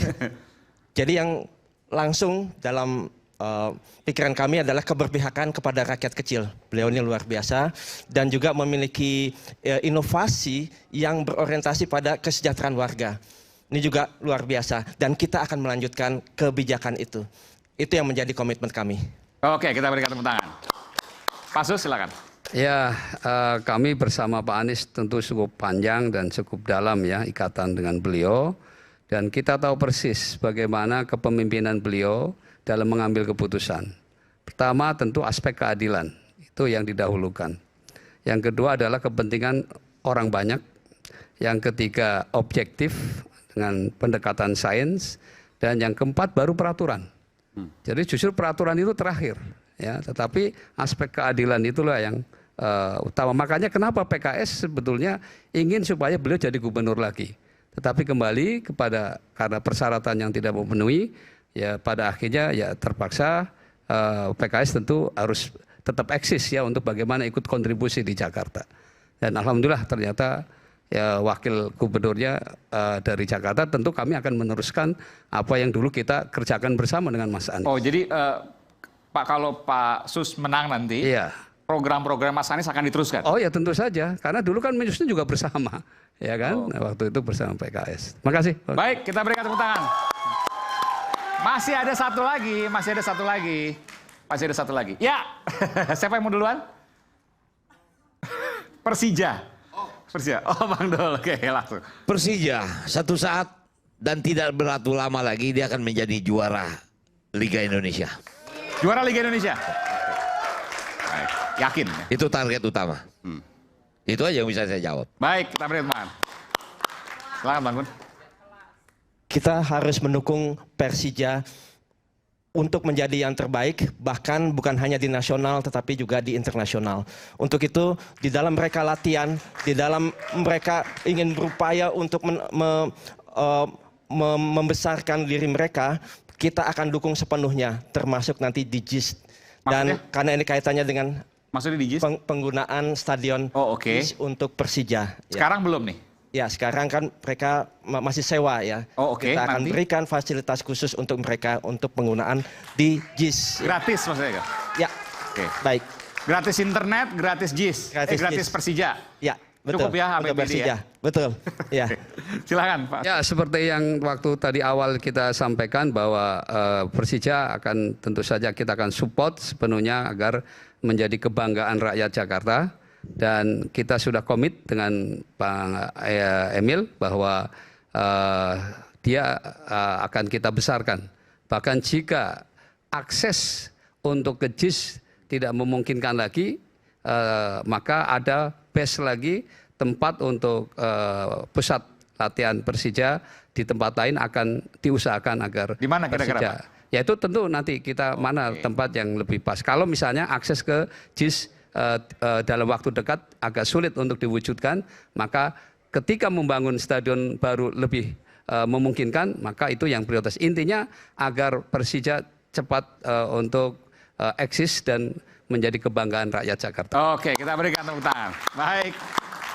Jadi yang langsung dalam pikiran kami adalah keberpihakan kepada rakyat kecil. Beliau ini luar biasa dan juga memiliki inovasi yang berorientasi pada kesejahteraan warga. Ini juga luar biasa dan kita akan melanjutkan kebijakan itu. Itu yang menjadi komitmen kami. Oke, kita berikan tepuk tangan. Pak Sus, silakan. Ya, kami bersama Pak Anies tentu cukup panjang dan cukup dalam ya ikatan dengan beliau. Dan kita tahu persis bagaimana kepemimpinan beliau dalam mengambil keputusan. Pertama tentu aspek keadilan, itu yang didahulukan. Yang kedua adalah kepentingan orang banyak. Yang ketiga objektif dengan pendekatan sains. Dan yang keempat baru peraturan. Jadi justru peraturan itu terakhir. Ya, tetapi aspek keadilan itulah yang utama. Makanya kenapa PKS sebetulnya ingin supaya beliau jadi gubernur lagi. Tetapi kembali kepada karena persyaratan yang tidak memenuhi, ya pada akhirnya ya terpaksa PKS tentu harus tetap eksis ya untuk bagaimana ikut kontribusi di Jakarta. Dan alhamdulillah ternyata ya wakil gubernurnya dari Jakarta, tentu kami akan meneruskan apa yang dulu kita kerjakan bersama dengan Mas Anies. Oh jadi Pak, kalau Pak Sus menang nanti, iya, program-program Mas Anies akan diteruskan? Oh ya tentu saja, karena dulu kan menyusun juga bersama, ya kan, waktu itu bersama PKS. Makasih. Baik, kita berikan tepuk tangan. Masih ada satu lagi, masih ada satu lagi. Masih ada satu lagi. Ya, siapa yang mau duluan? Persija. Persija, oh Bang Dol, oke langsung. Persija, satu saat dan tidak berlalu lama lagi dia akan menjadi juara Liga Indonesia. Juara Liga Indonesia? Baik, yakin? Ya? Itu target utama. Itu aja yang bisa saya jawab. Baik, kita beri teman. Silakan Bang Gun. Kita harus mendukung Persija untuk menjadi yang terbaik, bahkan bukan hanya di nasional tetapi juga di internasional. Untuk itu, di dalam mereka latihan, di dalam mereka ingin berupaya untuk membesarkan diri mereka, kita akan dukung sepenuhnya, termasuk nanti di JIS. Dan maksudnya? Karena ini kaitannya dengan maksudnya di JIS? Penggunaan stadion JIS untuk Persija. Sekarang belum nih? Ya, sekarang kan mereka masih sewa ya. Kita akan berikan fasilitas khusus untuk mereka untuk penggunaan di JIS. Gratis maksudnya? Ya. Oke. Baik. Gratis internet, gratis JIS, gratis Persija. Ya. Cukup Betul. ya APBD ya? Betul. Ya. Silakan Pak. Ya seperti yang waktu tadi awal kita sampaikan bahwa Persija akan tentu saja kita akan support sepenuhnya agar menjadi kebanggaan rakyat Jakarta. Dan kita sudah komit dengan Pak Emil bahwa dia akan kita besarkan. Bahkan jika akses untuk ke JIS tidak memungkinkan lagi, maka ada base lagi tempat untuk pusat latihan Persija di tempat lain akan diusahakan agar di mana kira-kira, Pak? Ya itu tentu nanti kita mana tempat yang lebih pas. Kalau misalnya akses ke JIS dalam waktu dekat agak sulit untuk diwujudkan, maka ketika membangun stadion baru lebih memungkinkan, maka itu yang prioritas. Intinya agar Persija cepat untuk eksis dan menjadi kebanggaan rakyat Jakarta. Oke, kita berikan tepuk tangan. Baik,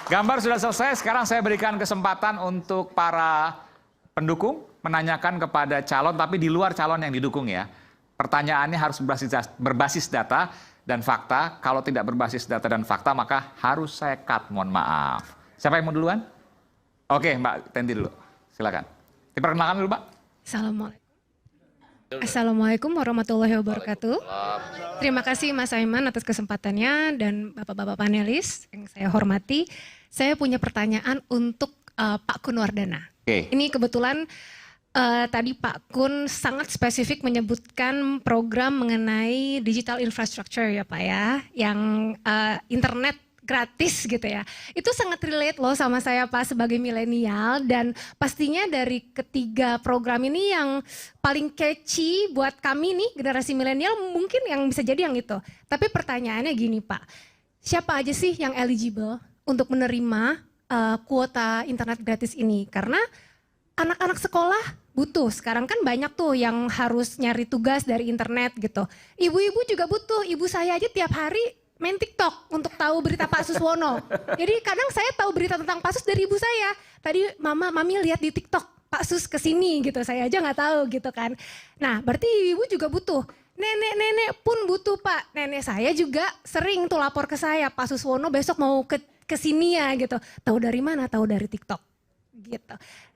gambar sudah selesai. Sekarang saya berikan kesempatan untuk para pendukung menanyakan kepada calon, tapi di luar calon yang didukung ya. Pertanyaannya harus berbasis data dan fakta. Kalau tidak berbasis data dan fakta, maka harus saya cut, mohon maaf. Siapa yang mau duluan? Oke, Mbak Tendi dulu. Silakan. Diperkenalkan dulu, Pak. Assalamualaikum warahmatullahi wabarakatuh. Terima kasih Mas Aiman atas kesempatannya dan Bapak-Bapak panelis yang saya hormati. Saya punya pertanyaan untuk Pak Kun Wardana. Ini kebetulan tadi Pak Kun sangat spesifik menyebutkan program mengenai digital infrastructure ya Pak ya, yang internet gratis gitu ya. Itu sangat relate loh sama saya Pak sebagai milenial, dan pastinya dari ketiga program ini yang paling catchy buat kami nih generasi milenial mungkin yang bisa jadi yang itu. Tapi pertanyaannya gini Pak, siapa aja sih yang eligible untuk menerima kuota internet gratis ini? Karena anak-anak sekolah butuh. Sekarang kan banyak tuh yang harus nyari tugas dari internet gitu. Ibu-ibu juga butuh. Ibu saya aja tiap hari main TikTok untuk tahu berita Pak Suswono. Jadi kadang saya tahu berita tentang Pak Sus dari ibu saya. Tadi mami lihat di TikTok Pak Sus kesini gitu. Saya aja nggak tahu gitu kan. Nah berarti ibu juga butuh. Nenek-nenek pun butuh Pak. Nenek saya juga sering tuh lapor ke saya. Pak Suswono besok mau kesini ya gitu. Tahu dari mana? Tahu dari TikTok gitu.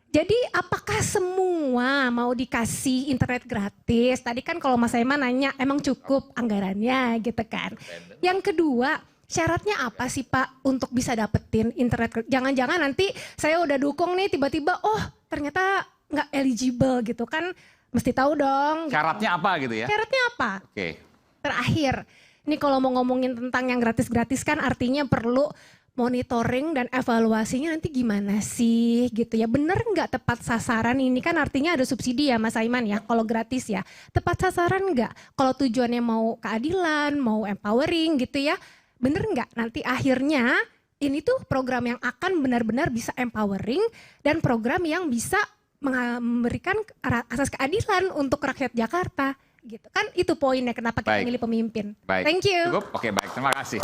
Jadi apakah semua mau dikasih internet gratis? Tadi kan kalau Mas Aiman nanya emang cukup anggarannya gitu kan. Yang kedua, syaratnya apa sih Pak untuk bisa dapetin internet? Jangan-jangan nanti saya udah dukung nih tiba-tiba oh ternyata nggak eligible gitu kan. Mesti tahu dong. Syaratnya apa gitu ya? Syaratnya apa? Oke. Terakhir, ini kalau mau ngomongin tentang yang gratis-gratis kan artinya perlu monitoring dan evaluasinya nanti gimana sih gitu ya. Bener nggak tepat sasaran, ini kan artinya ada subsidi ya Mas Aiman ya kalau gratis ya. Tepat sasaran nggak? Kalau tujuannya mau keadilan, mau empowering gitu ya. Bener nggak nanti akhirnya ini tuh program yang akan benar-benar bisa empowering dan program yang bisa memberikan asas keadilan untuk rakyat Jakarta gitu. Kan itu poinnya kenapa kita milih pemimpin. Baik. Thank you. Cukup? Oke baik, terima kasih.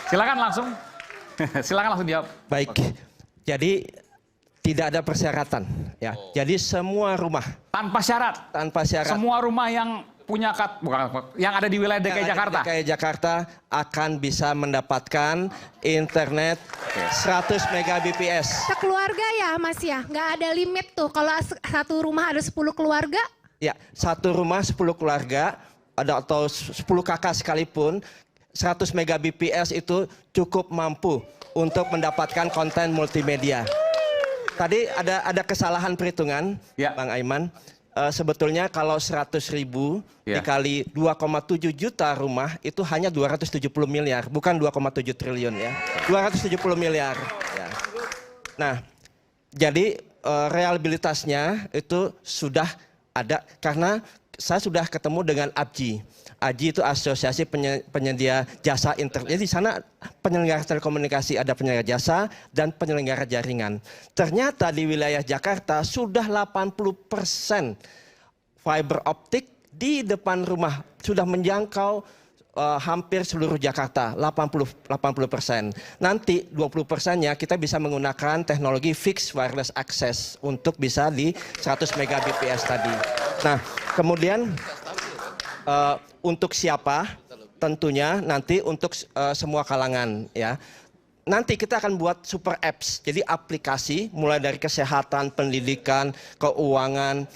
Silakan langsung. Silakan langsung jawab. Baik. Jadi tidak ada persyaratan ya. Jadi semua rumah tanpa syarat. Tanpa syarat. Semua rumah yang punya yang ada di wilayah DKI Jakarta. DKI Jakarta akan bisa mendapatkan internet 100 Mbps. Sekeluarga ya Mas ya, nggak ada limit tuh. Kalau satu rumah ada 10 keluarga? Ya, satu rumah 10 keluarga ada atau 10 kakak sekalipun. 100 Mbps itu cukup mampu untuk mendapatkan konten multimedia. Tadi ada kesalahan perhitungan, Bang Aiman. Sebetulnya kalau 100.000 dikali 2,7 juta rumah itu hanya 270 miliar, bukan 2,7 triliun ya. 270 miliar. Ya. Nah, jadi reliabilitasnya itu sudah ada karena saya sudah ketemu dengan ABJI. ABJI itu Asosiasi Penyedia Jasa Internet. Jadi di sana penyelenggara telekomunikasi ada penyelenggara jasa dan penyelenggara jaringan. Ternyata di wilayah Jakarta sudah 80% fiber optik di depan rumah sudah menjangkau hampir seluruh Jakarta, 80%. Nanti 20%-nya kita bisa menggunakan teknologi fixed wireless access untuk bisa di 100 Mbps tadi. Nah, kemudian untuk siapa? Tentunya nanti untuk semua kalangan ya. Nanti kita akan buat super apps, jadi aplikasi mulai dari kesehatan, pendidikan, keuangan,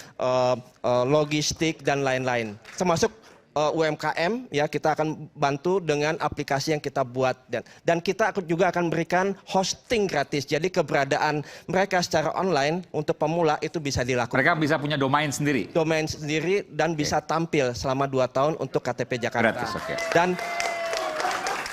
logistik dan lain-lain. Termasuk UMKM ya, kita akan bantu dengan aplikasi yang kita buat, dan kita juga akan berikan hosting gratis. Jadi keberadaan mereka secara online untuk pemula itu bisa dilakukan. Mereka bisa punya domain sendiri. Domain sendiri dan bisa tampil selama 2 tahun untuk KTP Jakarta. Gratis, oke. Dan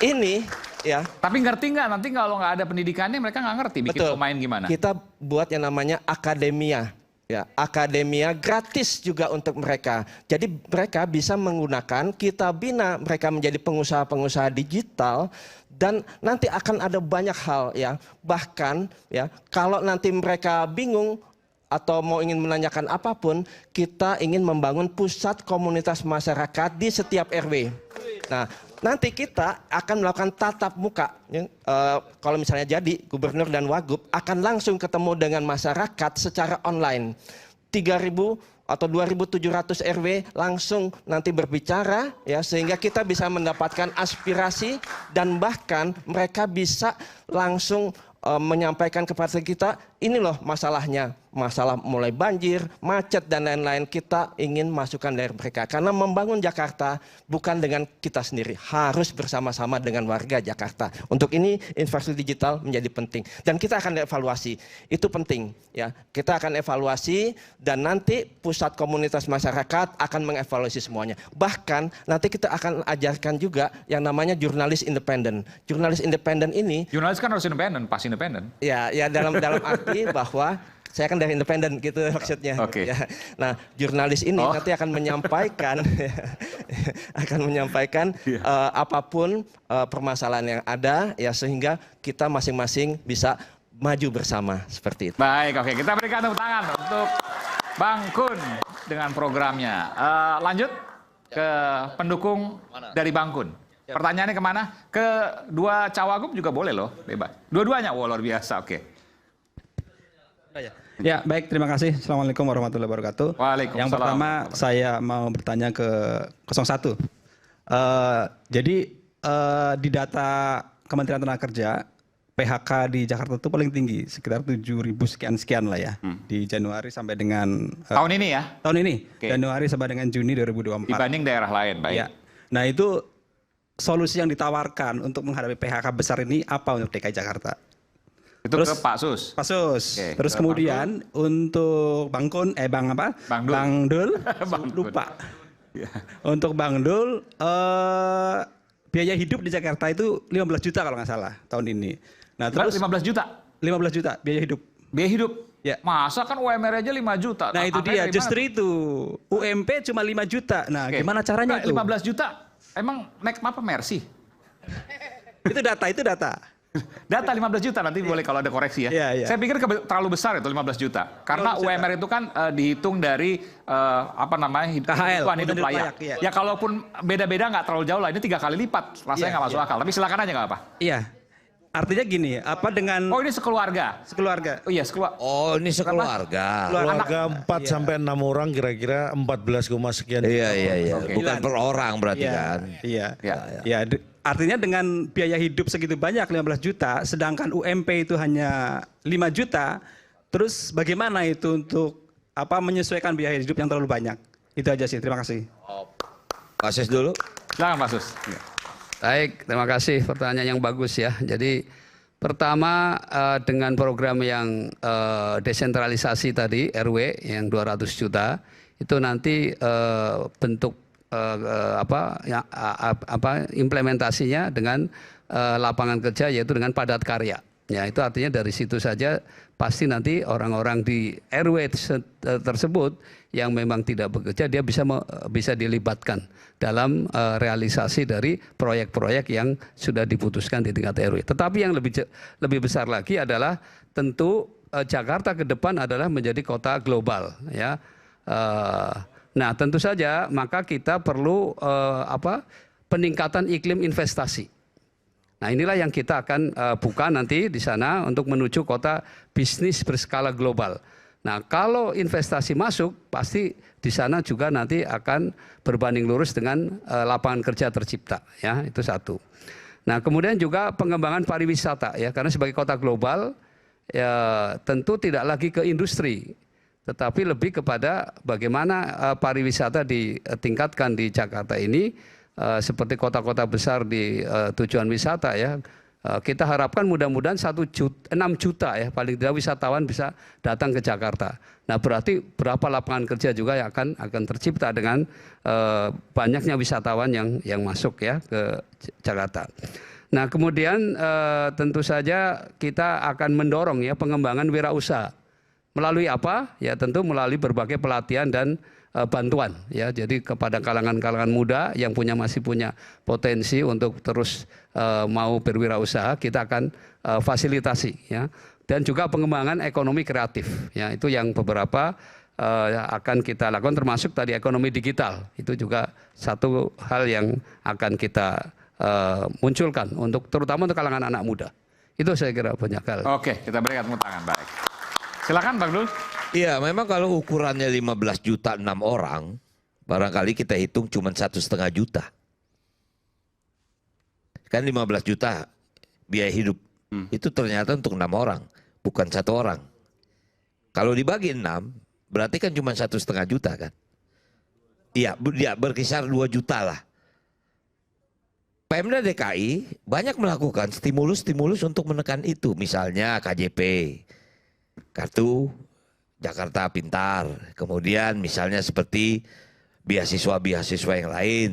ini ya. Tapi ngerti nggak nanti kalau nggak ada pendidikannya mereka nggak ngerti bikin domain gimana? Kita buat yang namanya akademia. Ya, akademia gratis juga untuk mereka. Jadi mereka bisa menggunakan, kita bina mereka menjadi pengusaha-pengusaha digital, dan nanti akan ada banyak hal ya. Bahkan ya, kalau nanti mereka bingung atau mau ingin menanyakan apapun, kita ingin membangun pusat komunitas masyarakat di setiap RW. Nah, nanti kita akan melakukan tatap muka. Kalau misalnya jadi gubernur dan wagub akan langsung ketemu dengan masyarakat secara online. 3.000 atau 2.700 RW langsung nanti berbicara ya, sehingga kita bisa mendapatkan aspirasi dan bahkan mereka bisa langsung menyampaikan kepada kita, ini loh masalahnya, masalah mulai banjir, macet dan lain-lain. Kita ingin masukkan dari mereka karena membangun Jakarta bukan dengan kita sendiri, harus bersama-sama dengan warga Jakarta. Untuk ini infrastruktur digital menjadi penting dan kita akan evaluasi, itu penting ya. Kita akan evaluasi dan nanti pusat komunitas masyarakat akan mengevaluasi semuanya. Bahkan nanti kita akan ajarkan juga yang namanya jurnalis independen. Jurnalis independen ini, jurnalis kan harus independen, pasti independen. Ya dalam arti bahwa saya kan dari independen gitu maksudnya. Okay. Ya. Nah, jurnalis ini nanti akan menyampaikan apapun permasalahan yang ada ya, sehingga kita masing-masing bisa maju bersama seperti itu. Baik, oke, kita berikan tepuk tangan untuk Bang Kun dengan programnya. Lanjut ke pendukung dari Bang Kun. Pertanyaannya kemana? Ke dua cawagup juga boleh loh, bebas. Dua-duanya, wah luar biasa, oke. Ya, baik, terima kasih. Assalamualaikum warahmatullahi wabarakatuh. Waalaikumsalam. Yang pertama, saya mau bertanya ke 01. Jadi, di data Kementerian Tenaga Kerja, PHK di Jakarta itu paling tinggi, sekitar 7.000 sekian lah ya. Di Januari sampai dengan... tahun ini ya? Tahun ini, Januari sampai dengan Juni 2024. Dibanding daerah lain, baik. Ya. Nah, itu solusi yang ditawarkan untuk menghadapi PHK besar ini apa untuk DKI Jakarta? Itu terus, ke Pak Sus. Pak Sus. Oke. Terus kemudian untuk Bang Kun, Bang apa? Bang Dul. Lupa. Untuk Bang Dul, biaya hidup di Jakarta itu 15 juta kalau nggak salah tahun ini. Nah, terus 15 juta? 15 juta biaya hidup. Biaya hidup? Ya. Masa kan UMR aja 5 juta. Nah, itu dia, justru itu. UMP cuma 5 juta. Nah, gimana caranya itu? 15 juta? Emang naik apa Mercy? Itu data, itu data. Data 15 juta nanti boleh kalau ada koreksi ya. Iya. Saya pikir terlalu besar itu 15 juta. Karena UMR itu kan dihitung dari apa namanya KHL, hidup layak. Ya kalaupun beda-beda nggak terlalu jauh lah. Ini 3 kali lipat. Rasanya nggak masuk akal. Tapi silakan aja nggak apa. Iya. Artinya gini, apa dengan... Oh, ini sekeluarga? Sekeluarga. Oh iya, sekeluarga. Oh, ini sekeluarga. Keluarga 4 sampai 6 orang kira-kira 14, sekian. Iya. Okay. Bukan per orang berarti kan. Iya. Artinya dengan biaya hidup segitu banyak 15 juta, sedangkan UMP itu hanya 5 juta, terus bagaimana itu untuk menyesuaikan biaya hidup yang terlalu banyak? Itu aja sih, terima kasih. Pak Sus dulu. Silakan Pak Sus. Baik, terima kasih, pertanyaan yang bagus ya. Jadi pertama dengan program yang desentralisasi tadi RW yang 200 juta itu nanti bentuk implementasinya dengan lapangan kerja yaitu dengan padat karya. Ya, itu artinya dari situ saja pasti nanti orang-orang di RW tersebut yang memang tidak bekerja dia bisa dilibatkan dalam realisasi dari proyek-proyek yang sudah diputuskan di tingkat RW. Tetapi yang lebih besar lagi adalah tentu Jakarta ke depan adalah menjadi kota global ya. Nah, tentu saja maka kita perlu peningkatan iklim investasi. Nah, inilah yang kita akan buka nanti di sana untuk menuju kota bisnis berskala global. Nah, kalau investasi masuk, pasti di sana juga nanti akan berbanding lurus dengan lapangan kerja tercipta, ya, itu satu. Nah, kemudian juga pengembangan pariwisata, ya, karena sebagai kota global, ya, tentu tidak lagi ke industri, tetapi lebih kepada bagaimana pariwisata ditingkatkan di Jakarta ini seperti kota-kota besar di tujuan wisata ya. Kita harapkan mudah-mudahan 6 juta ya paling tidak wisatawan bisa datang ke Jakarta. Nah berarti berapa lapangan kerja juga yang akan tercipta dengan banyaknya wisatawan yang masuk ya ke Jakarta. Nah kemudian tentu saja kita akan mendorong ya pengembangan wirausaha. Melalui apa? Ya tentu melalui berbagai pelatihan dan bantuan ya. Jadi kepada kalangan-kalangan muda yang masih punya potensi untuk terus mau berwirausaha, kita akan fasilitasi ya. Dan juga pengembangan ekonomi kreatif ya. Itu yang beberapa akan kita lakukan, termasuk tadi ekonomi digital. Itu juga satu hal yang akan kita munculkan terutama untuk kalangan anak muda. Itu saya kira banyak hal. Oke, kita berikan tepuk tangan. Baik. Silakan Bang Dul. Iya, memang kalau ukurannya 15 juta 6 orang, barangkali kita hitung cuma 1,5 juta. Kan 15 juta biaya hidup. Itu ternyata untuk 6 orang, bukan 1 orang. Kalau dibagi 6, berarti kan cuma 1,5 juta kan. Iya, berkisar 2 juta lah. Pemda DKI banyak melakukan stimulus-stimulus untuk menekan itu. Misalnya KJP, Kartu Jakarta Pintar, kemudian misalnya seperti beasiswa-beasiswa yang lain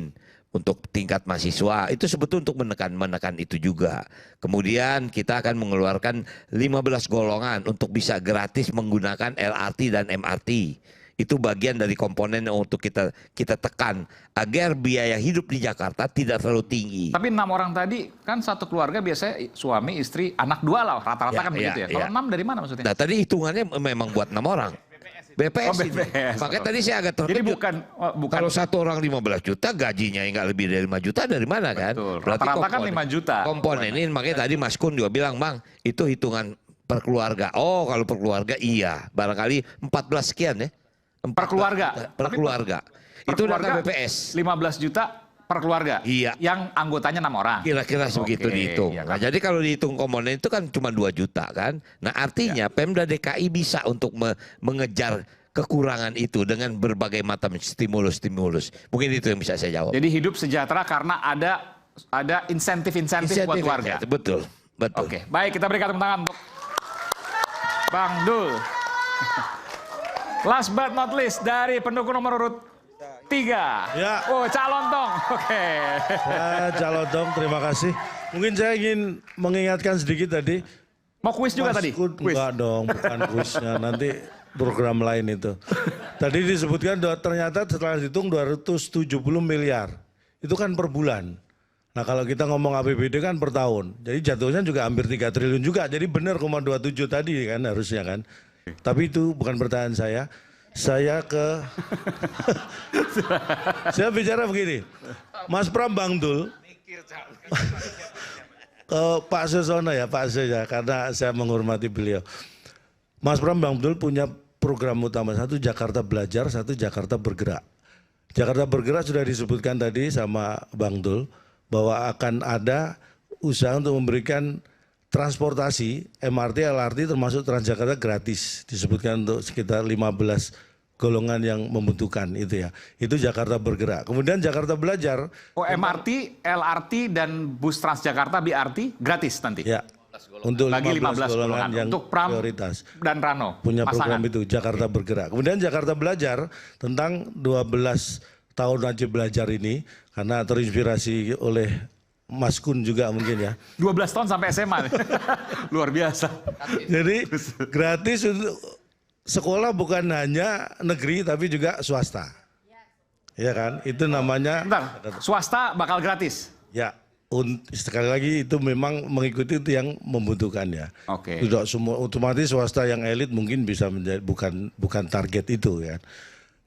untuk tingkat mahasiswa, itu sebetulnya untuk menekan itu juga. Kemudian kita akan mengeluarkan 15 golongan untuk bisa gratis menggunakan LRT dan MRT. Itu bagian dari komponen yang untuk kita tekan agar biaya hidup di Jakarta tidak terlalu tinggi. Tapi 6 orang tadi kan satu keluarga biasanya suami, istri, anak 2 lah rata-rata kan begitu ya. Kalau 6 dari mana maksudnya? Nah tadi hitungannya memang buat 6 orang. BPS, BPS. Makanya tadi saya agak terkejut. Jadi bukan kalau 1 orang 15 juta gajinya nggak lebih dari 5 juta dari mana kan? Betul. Berarti Rata-rata kan 5 juta. Komponen ini makanya tadi Mas Kun juga bilang, Bang, itu hitungan per keluarga. Oh, kalau per keluarga iya. Barangkali 14 sekian ya. Per keluarga. Per keluarga. Itu data BPS. 15 juta per keluarga. Iya. Yang anggotanya 6 orang. Kira-kira sebegitu dihitung. Iya, Nah, jadi kalau dihitung komponen itu kan cuma 2 juta kan. Nah, artinya Pemda DKI bisa untuk mengejar kekurangan itu dengan berbagai macam stimulus-stimulus. Mungkin itu yang bisa saya jawab. Jadi hidup sejahtera karena ada insentif-insentif buat warga. Betul, betul. Oke, baik kita berikan tepuk tangan untuk Bang Dul. Last but not least dari pendukung nomor urut 3. Ya. Oh, calon dong. Oke. Ya, calon dong, terima kasih. Mungkin saya ingin mengingatkan sedikit tadi. Mau kuis juga tadi? Enggak dong, bukan kuisnya. Nanti program lain itu. Tadi disebutkan ternyata setelah dihitung 270 miliar. Itu kan per bulan. Nah kalau kita ngomong APBD kan per tahun. Jadi jatuhnya juga hampir 3 triliun juga. Jadi benar 0,27 tadi kan harusnya kan. Tapi itu bukan pertanyaan saya. Saya saya bicara begini. Mas Pram Bang Dul. Ke Pak Susono ya, Pak Sus ya. Karena saya menghormati beliau. Mas Pram Bang Dul punya program utama, 1 Jakarta Belajar, 1 Jakarta Bergerak. Jakarta Bergerak sudah disebutkan tadi sama Bang Dul bahwa akan ada usaha untuk memberikan transportasi MRT, LRT termasuk Transjakarta gratis. Disebutkan untuk sekitar 15 golongan yang membutuhkan itu ya. Itu Jakarta Bergerak. Kemudian Jakarta Belajar. Oh, MRT, LRT dan bus Transjakarta BRT gratis nanti? Ya. Untuk bagi 15 golongan yang untuk Pram prioritas. Dan Rano. Punya pasangan. program itu Jakarta Bergerak. Kemudian Jakarta Belajar tentang 12 tahun wajib belajar ini karena terinspirasi oleh Mas Kun juga mungkin ya. 12 tahun sampai SMA. Luar biasa. Jadi gratis untuk sekolah bukan hanya negeri tapi juga swasta. Ya kan? Itu namanya. Bentar, swasta bakal gratis? Ya. Sekali lagi itu memang mengikuti itu yang membutuhkan ya. Oke. Tidak semua otomatis swasta yang elit mungkin bisa menjadi bukan target itu ya.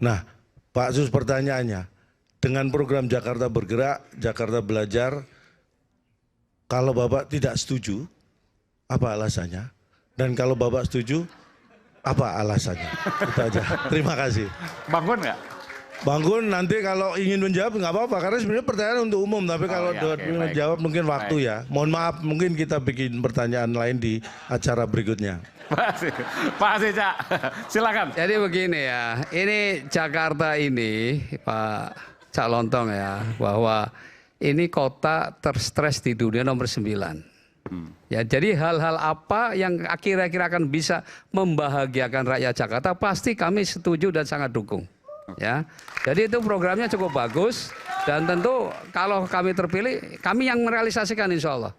Nah, Pak Sus pertanyaannya, dengan program Jakarta Bergerak, Jakarta Belajar, kalau Bapak tidak setuju, apa alasannya? Dan kalau Bapak setuju, apa alasannya? Itu aja. Terima kasih. Bangun nggak? Bang Gun nanti kalau ingin menjawab nggak apa-apa karena sebenarnya pertanyaan untuk umum, tapi kalau menjawab mungkin waktu ya. Mohon maaf, mungkin kita bikin pertanyaan lain di acara berikutnya. Pak Asih, Cak. Silakan. Jadi begini ya, ini Jakarta ini Pak Cak Lontong ya, bahwa ini kota terstres di dunia nomor 9. Ya, jadi hal-hal apa yang kira-kira akan bisa membahagiakan rakyat Jakarta pasti kami setuju dan sangat dukung. Ya, jadi itu programnya cukup bagus dan tentu kalau kami terpilih, kami yang merealisasikan insya Allah.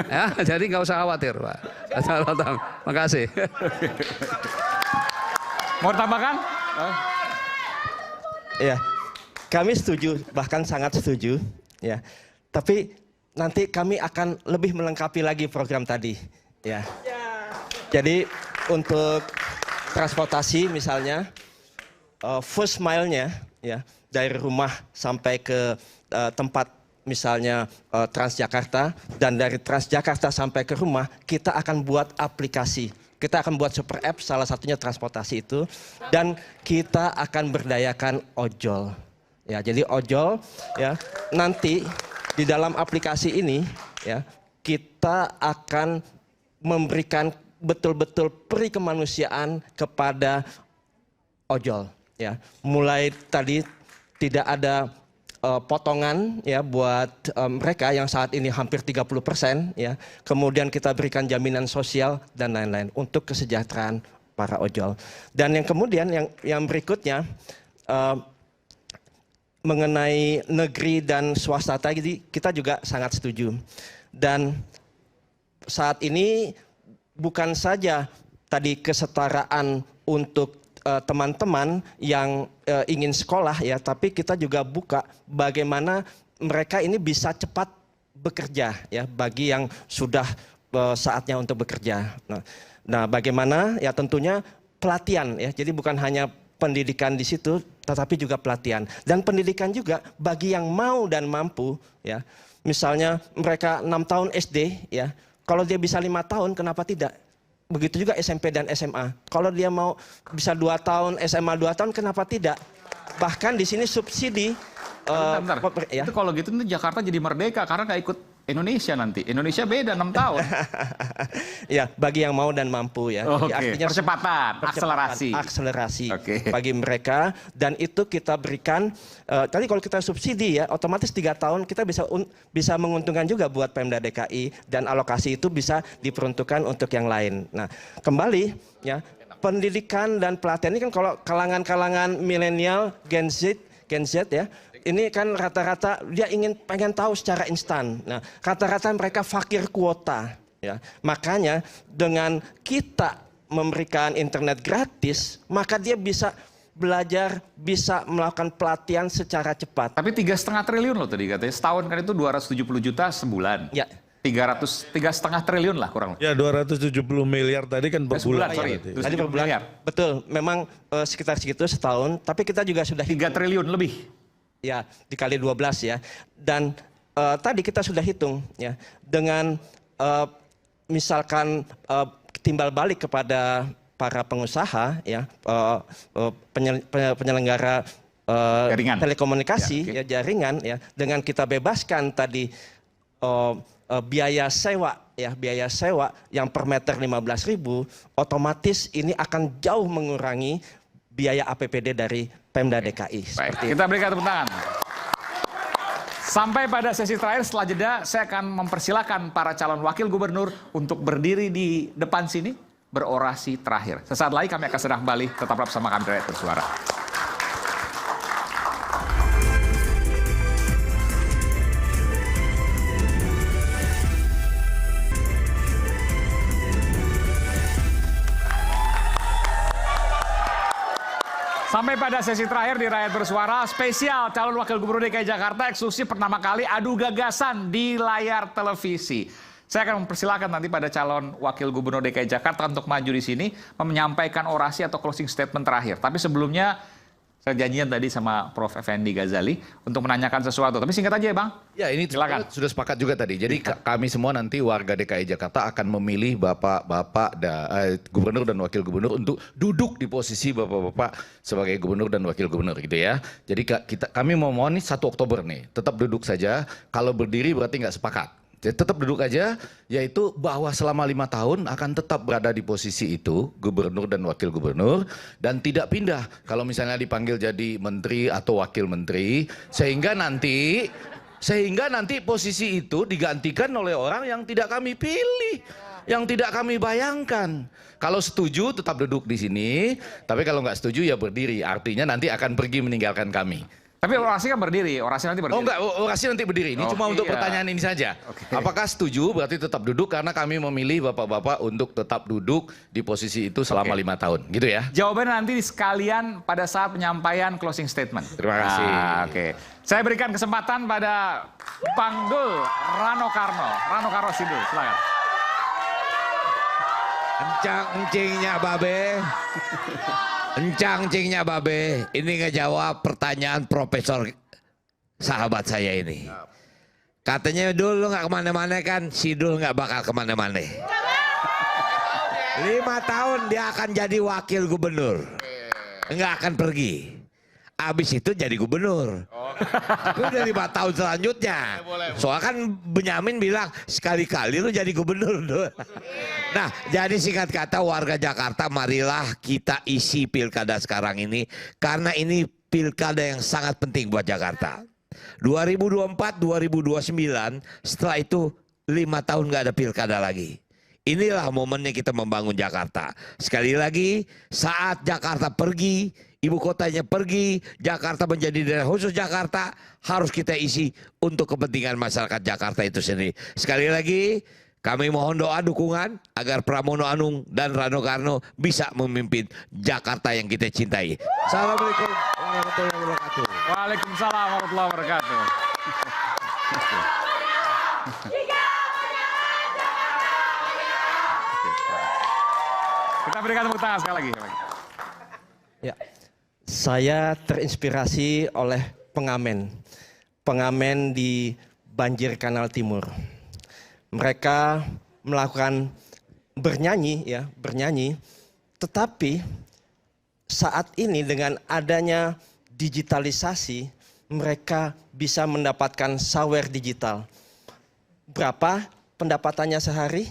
Ya, jadi nggak usah khawatir, Pak. Terima kasih. Mau tambahkan? Ya, kami setuju, bahkan sangat setuju. Ya, tapi nanti kami akan lebih melengkapi lagi program tadi. Ya, jadi untuk transportasi misalnya. First mile-nya ya dari rumah sampai ke tempat misalnya Transjakarta, dan dari Transjakarta sampai ke rumah kita akan buat aplikasi. Kita akan buat super app, salah satunya transportasi itu, dan kita akan berdayakan ojol. Ya, jadi ojol ya nanti di dalam aplikasi ini ya kita akan memberikan betul-betul peri kemanusiaan kepada ojol. Ya, mulai tadi tidak ada potongan ya buat mereka yang saat ini hampir 30% ya. Kemudian kita berikan jaminan sosial dan lain-lain untuk kesejahteraan para ojol. Dan yang kemudian yang berikutnya mengenai negeri dan swasta tadi kita juga sangat setuju. Dan saat ini bukan saja tadi kesetaraan untuk teman-teman yang ingin sekolah ya, tapi kita juga buka bagaimana mereka ini bisa cepat bekerja ya bagi yang sudah saatnya untuk bekerja. Nah, bagaimana ya tentunya pelatihan ya. Jadi bukan hanya pendidikan di situ, tetapi juga pelatihan dan pendidikan juga bagi yang mau dan mampu ya. Misalnya mereka 6 tahun SD ya, kalau dia bisa 5 tahun kenapa tidak? Begitu juga SMP dan SMA. Kalau dia mau bisa 2 tahun, SMA 2 tahun, kenapa tidak? Bahkan di sini subsidi. Bentar. Ya. Itu kalau gitu Jakarta jadi merdeka karena nggak ikut Indonesia nanti. Indonesia beda 6 tahun. Ya, bagi yang mau dan mampu ya. Oke. Artinya Percepatan, akselerasi. Bagi mereka, dan itu kita berikan. Tadi kalau kita subsidi ya, otomatis 3 tahun kita bisa menguntungkan juga buat Pemda DKI, dan alokasi itu bisa diperuntukkan untuk yang lain. Nah, kembali ya, pendidikan dan pelatihan ini kan kalau kalangan-kalangan milenial, Gen Z ya. Ini kan rata-rata dia pengen tahu secara instan. Nah, rata-rata mereka fakir kuota. Ya, makanya dengan kita memberikan internet gratis, maka dia bisa belajar, bisa melakukan pelatihan secara cepat. Tapi 3,5 triliun loh tadi katanya. Setahun kan itu 270 juta sebulan. Ya. 3,5 triliun lah kurang. Ya, 270 miliar tadi kan per bulan. Tadi per bulan. Betul, memang sekitar segitu setahun. Tapi kita juga sudah 3 triliun lebih. Ya, dikali 12 ya. Dan tadi kita sudah hitung ya, dengan misalkan timbal balik kepada para pengusaha ya, penyelenggara telekomunikasi ya, jaringan ya, dengan kita bebaskan tadi biaya sewa yang per meter 15.000, otomatis ini akan jauh mengurangi biaya APBD dari Pemda DKI. Baik, kita berikan tepuk tangan. Sampai pada sesi terakhir, setelah jeda saya akan mempersilahkan para calon wakil gubernur untuk berdiri di depan sini, berorasi terakhir. Sesaat lagi kami akan segera kembali, tetaplah bersama kami di Rakyat Bersuara. Sampai pada sesi terakhir di Rakyat Bersuara, spesial calon wakil gubernur DKI Jakarta eksklusif pertama kali adu gagasan di layar televisi. Saya akan mempersilahkan nanti pada calon wakil gubernur DKI Jakarta untuk maju di sini menyampaikan orasi atau closing statement terakhir. Tapi sebelumnya Saya janjian tadi sama Prof. Effendi Ghazali untuk menanyakan sesuatu. Tapi singkat aja ya Bang. Ya ini silakan. Sudah sepakat juga tadi. Jadi kami semua nanti warga DKI Jakarta akan memilih bapak-bapak gubernur dan wakil gubernur untuk duduk di posisi bapak-bapak sebagai gubernur dan wakil gubernur gitu ya. Jadi kami mau mohon nih 1 Oktober nih tetap duduk saja. Kalau berdiri berarti nggak sepakat. Jadi tetap duduk aja, yaitu bahwa selama 5 tahun akan tetap berada di posisi itu, gubernur dan wakil gubernur, dan tidak pindah. Kalau misalnya dipanggil jadi menteri atau wakil menteri, sehingga nanti posisi itu digantikan oleh orang yang tidak kami pilih, yang tidak kami bayangkan. Kalau setuju tetap duduk di sini, tapi kalau nggak setuju ya berdiri. Artinya nanti akan pergi meninggalkan kami. Tapi orasi kan berdiri, orasi nanti berdiri. Oh enggak, orasi nanti berdiri. Ini cuma untuk pertanyaan ini saja. Apakah setuju berarti tetap duduk karena kami memilih bapak-bapak untuk tetap duduk di posisi itu selama 5 tahun. Gitu ya. Jawabannya nanti sekalian pada saat penyampaian closing statement. Terima kasih. Oke. Saya berikan kesempatan pada Bang Dul Rano Karno. Rano Karno Sidul, silakan. Encang-encingnya babe. Encang-encingnya babe, ini ngejawab pertanyaan profesor sahabat saya ini. Katanya Dul lu gak kemana-mana kan, si Dul gak bakal kemana-mana. 5 tahun dia akan jadi wakil gubernur, nggak akan pergi. Abis itu jadi gubernur. Itu udah 5 tahun selanjutnya. Soalnya kan Benyamin bilang sekali-kali lu jadi gubernur. Nah, jadi singkat kata warga Jakarta, marilah kita isi pilkada sekarang ini. Karena ini pilkada yang sangat penting buat Jakarta. 2024-2029, setelah itu 5 tahun nggak ada pilkada lagi. Inilah momennya kita membangun Jakarta. Sekali lagi, saat Jakarta pergi, ibu kotanya pergi, Jakarta menjadi daerah khusus Jakarta, harus kita isi untuk kepentingan masyarakat Jakarta itu sendiri. Sekali lagi, kami mohon doa dukungan agar Pramono Anung dan Rano Karno bisa memimpin Jakarta yang kita cintai. Assalamualaikum warahmatullahi wabarakatuh. Waalaikumsalam warahmatullahi wabarakatuh. Kita berikan tepuk tangan sekali lagi. Ya, saya terinspirasi oleh pengamen di Banjir Kanal Timur. Mereka melakukan bernyanyi, tetapi saat ini dengan adanya digitalisasi, mereka bisa mendapatkan sawer digital. Berapa pendapatannya sehari?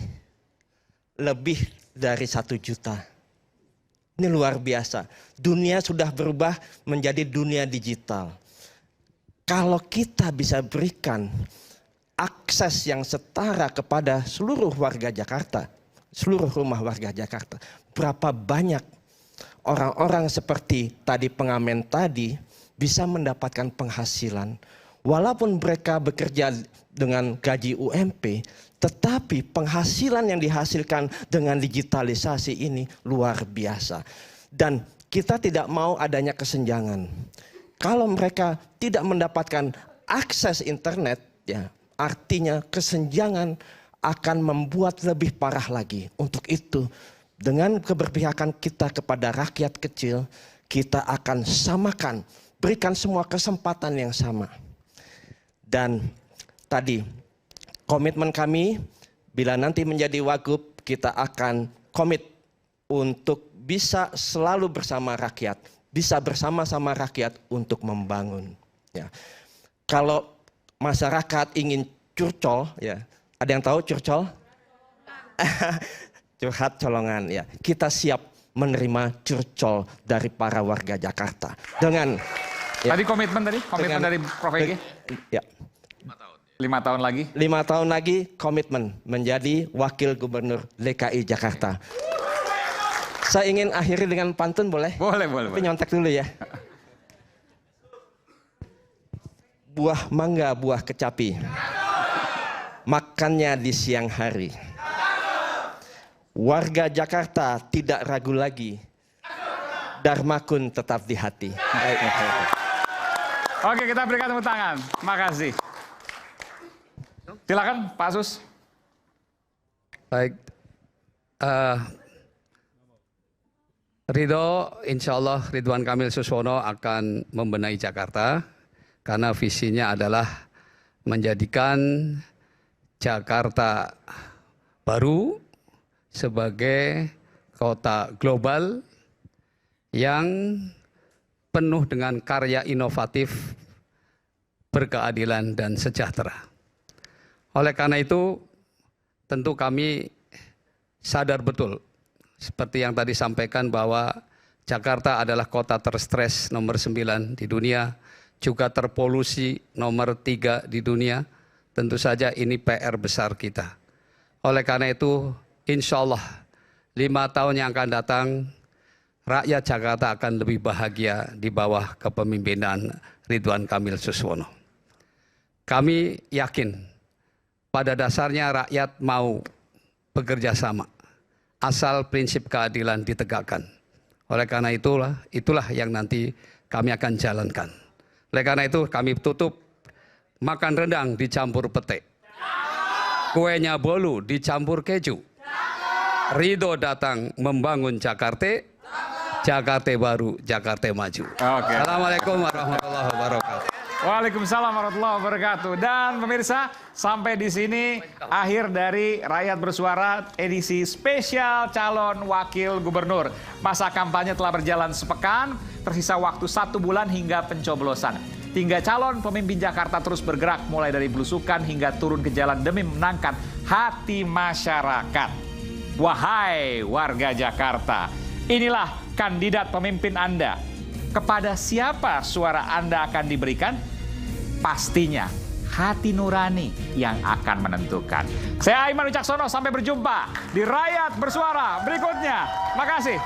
Lebih dari 1 juta. Ini luar biasa. Dunia sudah berubah menjadi dunia digital. Kalau kita bisa berikan akses yang setara kepada seluruh warga Jakarta, seluruh rumah warga Jakarta, berapa banyak orang-orang seperti tadi pengamen tadi bisa mendapatkan penghasilan. Walaupun mereka bekerja dengan gaji UMP, tetapi penghasilan yang dihasilkan dengan digitalisasi ini luar biasa. Dan kita tidak mau adanya kesenjangan. Kalau mereka tidak mendapatkan akses internet, ya artinya kesenjangan akan membuat lebih parah lagi. Untuk itu, dengan keberpihakan kita kepada rakyat kecil, kita akan samakan, berikan semua kesempatan yang sama. Dan tadi komitmen kami, bila nanti menjadi wagub, kita akan komit untuk bisa selalu bersama rakyat, bisa bersama-sama rakyat untuk membangun. Ya. Kalau masyarakat ingin curcol, ya, ada yang tahu curcol? Curhat colongan, ya. Kita siap menerima curcol dari para warga Jakarta. Dengan ya, tadi komitmen dari Prof. Ege? Ya. 5 tahun lagi? 5 tahun lagi komitmen menjadi Wakil Gubernur DKI Jakarta. Saya ingin akhiri dengan pantun boleh? Boleh. Tapi nyontek dulu ya. Buah mangga, buah kecapi. Makannya di siang hari. Warga Jakarta tidak ragu lagi. Darmakun tetap di hati. Oke, kita berikan tepuk tangan. Makasih. Silakan Pak Sus. Baik. Ridho, insya Allah Ridwan Kamil Suswono akan membenahi Jakarta karena visinya adalah menjadikan Jakarta baru sebagai kota global yang penuh dengan karya inovatif, berkeadilan dan sejahtera. Oleh karena itu, tentu kami sadar betul, seperti yang tadi sampaikan bahwa Jakarta adalah kota terstres nomor 9 di dunia, juga terpolusi nomor 3 di dunia. Tentu saja ini PR besar kita. Oleh karena itu, insya Allah 5 tahun yang akan datang, rakyat Jakarta akan lebih bahagia di bawah kepemimpinan Ridwan Kamil Suswono. Kami yakin pada dasarnya rakyat mau bekerja sama, asal prinsip keadilan ditegakkan. Oleh karena itulah yang nanti kami akan jalankan. Oleh karena itu kami tutup makan rendang dicampur pete, kuenya bolu dicampur keju. Ridho datang membangun Jakarta, Jakarta baru, Jakarta maju. Oke. Assalamualaikum warahmatullahi wabarakatuh. Waalaikumsalam warahmatullahi wabarakatuh. Dan pemirsa, sampai di sini akhir dari Rakyat Bersuara edisi spesial calon wakil gubernur. Masa kampanye telah berjalan sepekan, tersisa waktu 1 bulan hingga pencoblosan. Tinggal calon pemimpin Jakarta terus bergerak mulai dari belusukan hingga turun ke jalan demi memenangkan hati masyarakat. Wahai warga Jakarta, inilah kandidat pemimpin Anda. Kepada siapa suara Anda akan diberikan? Pastinya hati nurani yang akan menentukan. Saya Aiman Wicaksono, sampai berjumpa di Rakyat Bersuara berikutnya. Makasih.